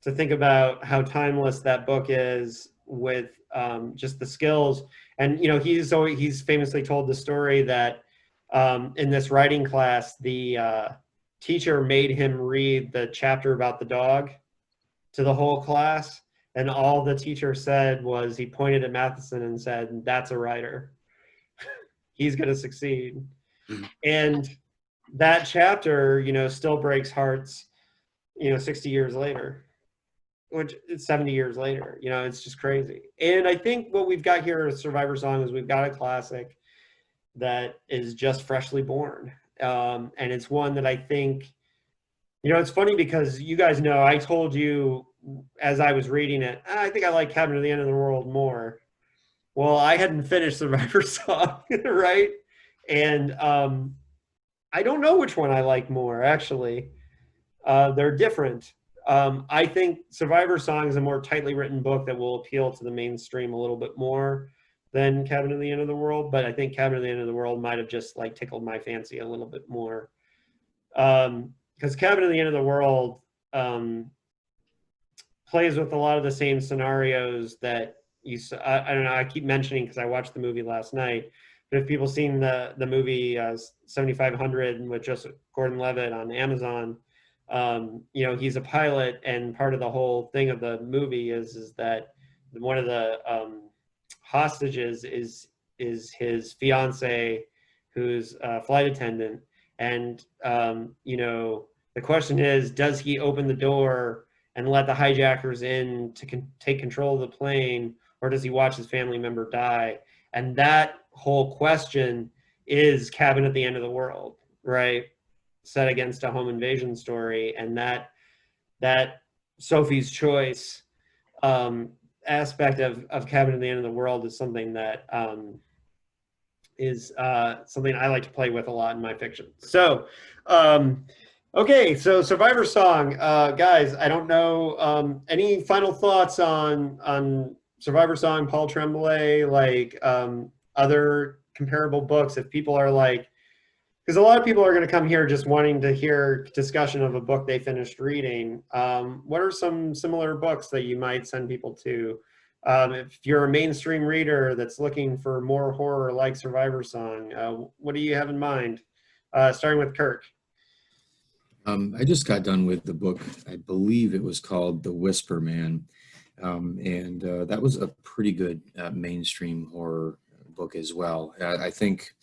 to think about how timeless that book is with just the skills. And he's famously told the story that in this writing class, the teacher made him read the chapter about the dog to the whole class, and all the teacher said was, he pointed at Matheson and said, "That's a writer. He's going to succeed." Mm-hmm. And that chapter, still breaks hearts, 60 years later. which is 70 years later. You know, it's just crazy. And I think what we've got here at Survivor Song is we've got a classic that is just freshly born. And it's one that I think, you know, it's funny because you guys know, I told you as I was reading it, I think I like Cabin at the End of the World more. Well, I hadn't finished Survivor Song, right? And I don't know which one I like more, actually. They're different. I think Survivor Song is a more tightly written book that will appeal to the mainstream a little bit more than Cabin at the End of the World, but I think Cabin at the End of the World might have just like tickled my fancy a little bit more. Because Cabin at the End of the World plays with a lot of the same scenarios that you saw. I don't know, I keep mentioning because I watched the movie last night, but if people seen the movie 7500 with Joseph Gordon-Levitt on Amazon, you know, he's a pilot, and part of the whole thing of the movie is that one of the hostages is his fiance, who's a flight attendant, and you know, the question is, does he open the door and let the hijackers in to take control of the plane, or does he watch his family member die? And that whole question is Cabin at the End of the World, right? Set against a home invasion story, and that Sophie's Choice aspect of Cabin at the End of the World is something that is something I like to play with a lot in my fiction. So, okay, so Survivor Song, guys. I don't know, any final thoughts on Survivor Song, Paul Tremblay, like other comparable books. If people are like, because a lot of people are going to come here just wanting to hear discussion of a book they finished reading. What are some similar books that you might send people to? If you're a mainstream reader that's looking for more horror like Survivor Song, what do you have in mind? Starting with Kirk.
I just got done with the book. I believe it was called The Whisper Man. And that was a pretty good mainstream horror book as well. I think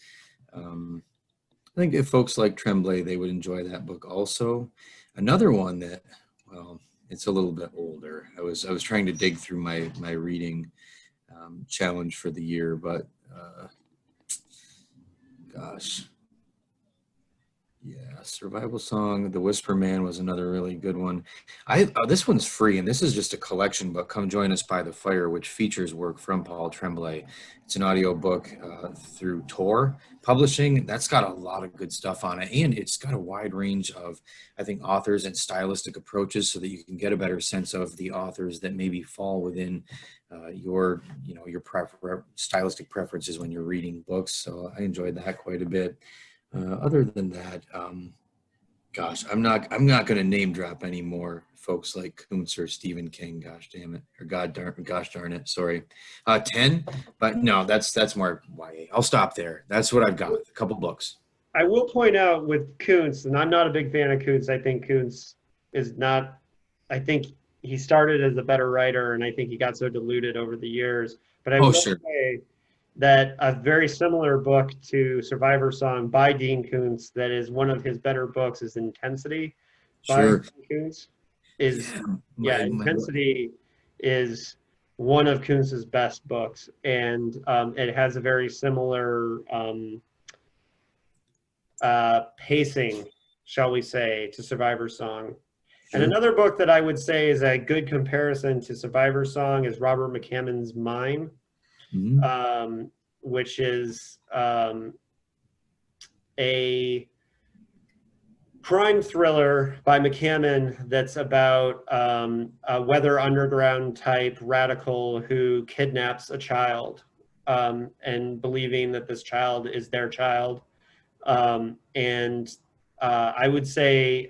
if folks like Tremblay, they would enjoy that book also. Another one that, well, it's a little bit older. I was trying to dig through my reading challenge for the year, but gosh, yeah, Survival Song, The Whisper Man was another really good one. This one's free, and this is just a collection book, Come Join Us by the Fire, which features work from Paul Tremblay. It's an audio book through Tor Publishing. That's got a lot of good stuff on it, and it's got a wide range of, I think, authors and stylistic approaches so that you can get a better sense of the authors that maybe fall within your stylistic preferences when you're reading books. So I enjoyed that quite a bit. Other than that, gosh, I'm not going to name drop any more folks like Kuntz or Stephen King. Gosh damn it, or gosh darn it. Sorry, 10, but no, that's more YA. I'll stop there. That's what I've got. A couple books.
I will point out with Kuntz, and I'm not a big fan of Kuntz. I think Kuntz is not. I think he started as a better writer, and I think he got so diluted over the years. But I will say that a very similar book to Survivor Song by Dean Koontz that is one of his better books is Intensity by Dean Koontz. Intensity is one of Koontz's best books, and it has a very similar pacing, shall we say, to Survivor Song. Sure. And another book that I would say is a good comparison to Survivor Song is Robert McCammon's Mine. Mm-hmm. Which is a crime thriller by McCammon that's about a Weather Underground type radical who kidnaps a child and believing that this child is their child. And I would say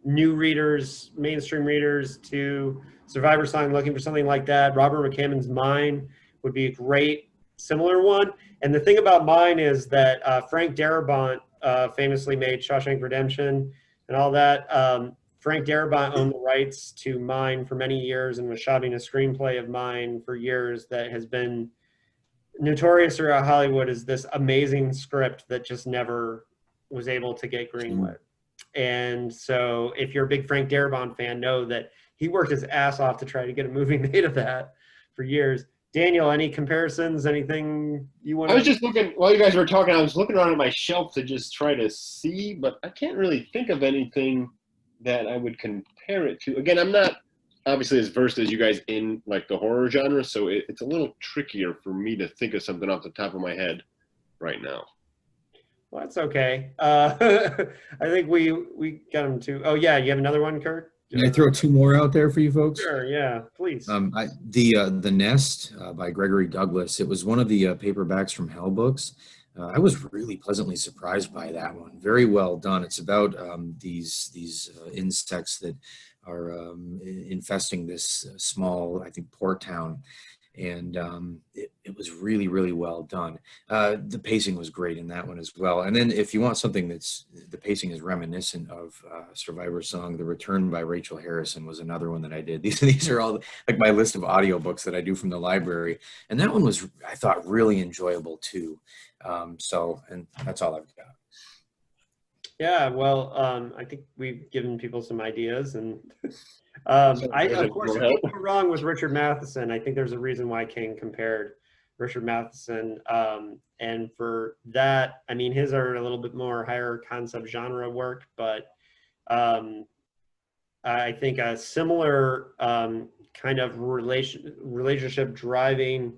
new readers, mainstream readers to Survivor Song looking for something like that, Robert McCammon's Mine would be a great similar one. And the thing about Mine is that Frank Darabont famously made Shawshank Redemption and all that. Frank Darabont owned the rights to Mine for many years and was shooting a screenplay of Mine for years that has been notorious throughout Hollywood as this amazing script that just never was able to get greenlit. And so if you're a big Frank Darabont fan, know that he worked his ass off to try to get a movie made of that for years. Daniel, any comparisons, anything you want
I
to?
was just looking, while you guys were talking, I was looking around at my shelf to just try to see, but I can't really think of anything that I would compare it to. Again, I'm not obviously as versed as you guys in like the horror genre, so it's a little trickier for me to think of something off the top of my head right now.
Well, that's okay. I think we got him too. Oh yeah, you have another one, Kurt?
Can I throw two more out there for you folks?
Sure, yeah, please.
The Nest by Gregory Douglas. It was one of the paperbacks from Hell books. I was really pleasantly surprised by that one. Very well done. It's about these insects that are infesting this small, I think, port town, and it was really, really well done. The pacing was great in that one as well. And then if you want something the pacing is reminiscent of Survivor's Song, The Return by Rachel Harrison was another one that I did. These are all like my list of audiobooks that I do from the library. And that one was, I thought, really enjoyable too. And that's all I've got.
Yeah, well, I think we've given people some ideas, and of course, you can't go wrong with Richard Matheson. I think there's a reason why King compared Richard Matheson, and for that, I mean, his are a little bit more higher concept genre work, but I think a similar kind of relationship driving.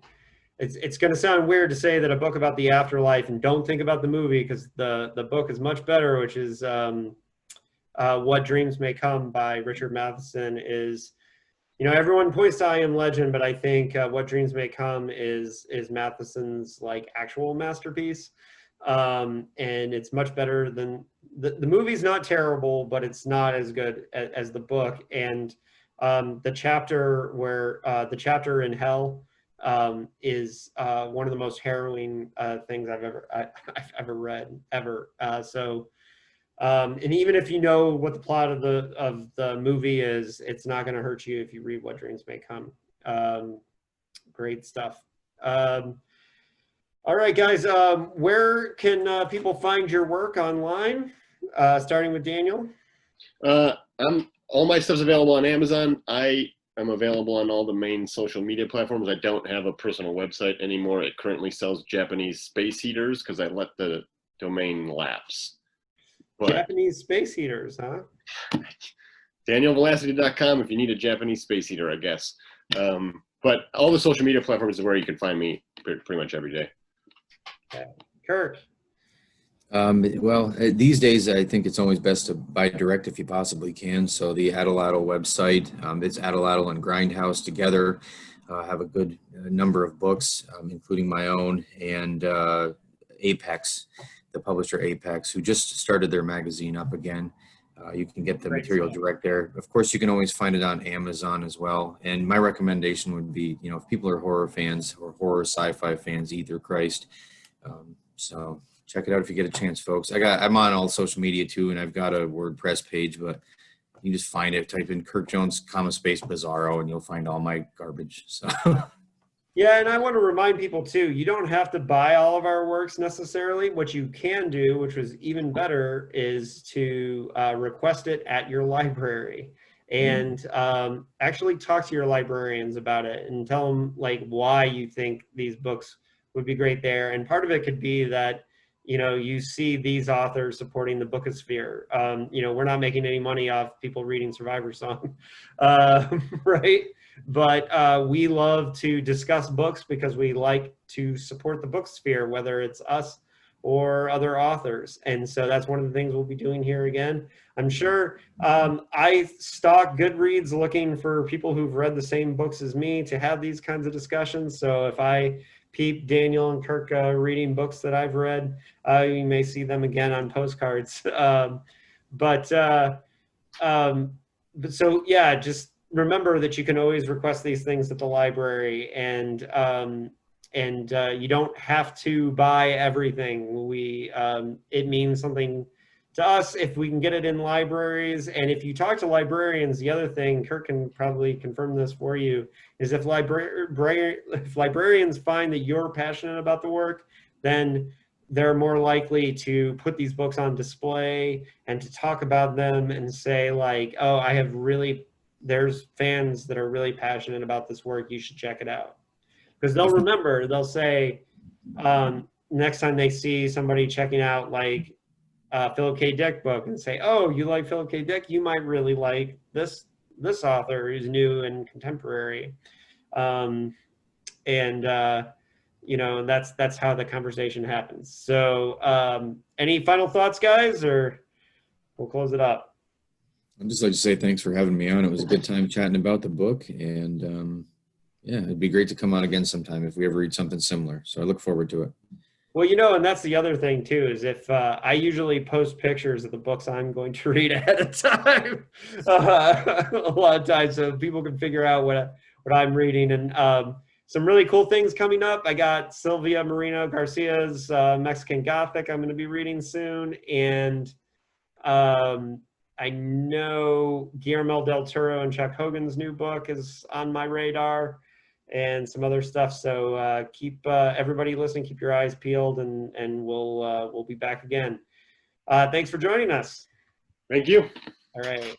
It's going to sound weird to say that a book about the afterlife and don't think about the movie, because the book is much better, which is What Dreams May Come by Richard Matheson. Is, you know, everyone points to I Am Legend, but I think What Dreams May Come is Matheson's like actual masterpiece, and it's much better than the movie's not terrible, but it's not as good as the book. And the chapter in Hell is one of the most harrowing things I've ever read ever. And even if you know what the plot of the movie is, it's not going to hurt you if you read What Dreams May Come. Great stuff. All right, guys, where can people find your work online? Starting with Daniel.
All my stuff's available on Amazon. I'm available on all the main social media platforms. I don't have a personal website anymore. It currently sells Japanese space heaters because I let the domain lapse. But
Japanese space heaters, huh?
DanielVelasquez.com if you need a Japanese space heater, I guess. But all the social media platforms is where you can find me pretty much every day.
Okay. Kirk.
These days, I think it's always best to buy direct if you possibly can. So the Adelatto website, it's Adelatto and Grindhouse together, have a good number of books, including my own, and Apex, the publisher Apex, who just started their magazine up again. You can get the material direct there. Of course, you can always find it on Amazon as well. And my recommendation would be, you know, if people are horror fans or horror sci-fi fans, Ether Christ. So check it out if you get a chance, folks. I'm on all social media too, and I've got a WordPress page, but you just find it, type in Kirk Jones, space bizarro, and you'll find all my garbage. So
Yeah, and I want to remind people too, you don't have to buy all of our works necessarily. What you can do, which was even better, is to request it at your library and actually talk to your librarians about it and tell them like why you think these books would be great there. And part of it could be that, you know, you see these authors supporting the bookosphere. You know, we're not making any money off people reading Survivor Song, right? But we love to discuss books because we like to support the bookosphere, whether it's us or other authors. And so that's one of the things we'll be doing here again. I'm sure I stalk Goodreads looking for people who've read the same books as me to have these kinds of discussions. So if I peep Daniel and Kirk reading books that I've read, you may see them again on postcards. But so yeah, just remember that you can always request these things at the library, and you don't have to buy everything. It means something to us if we can get it in libraries. And if you talk to librarians, the other thing, Kirk can probably confirm this for you, is if librarians find that you're passionate about the work, then they're more likely to put these books on display and to talk about them and say like, oh, there's fans that are really passionate about this work, you should check it out. Because they'll remember, they'll say, next time they see somebody checking out like Philip K. Dick book and say, oh, you like Philip K. Dick, you might really like this author who's new and contemporary. You know, that's how the conversation happens. So any final thoughts, guys, or we'll close it up?
I'd just like to say thanks for having me on. It was a good time chatting about the book, and yeah, it'd be great to come on again sometime if we ever read something similar. So I look forward to it.
Well, you know, and that's the other thing too, is if I usually post pictures of the books I'm going to read ahead of time, a lot of times, so people can figure out what I'm reading. And some really cool things coming up. I got Silvia Moreno Garcia's Mexican Gothic I'm going to be reading soon, and I know Guillermo del Toro and Chuck Hogan's new book is on my radar, and some other stuff. So keep everybody listening, keep your eyes peeled, and we'll be back again. Thanks for joining us.
Thank you.
All right.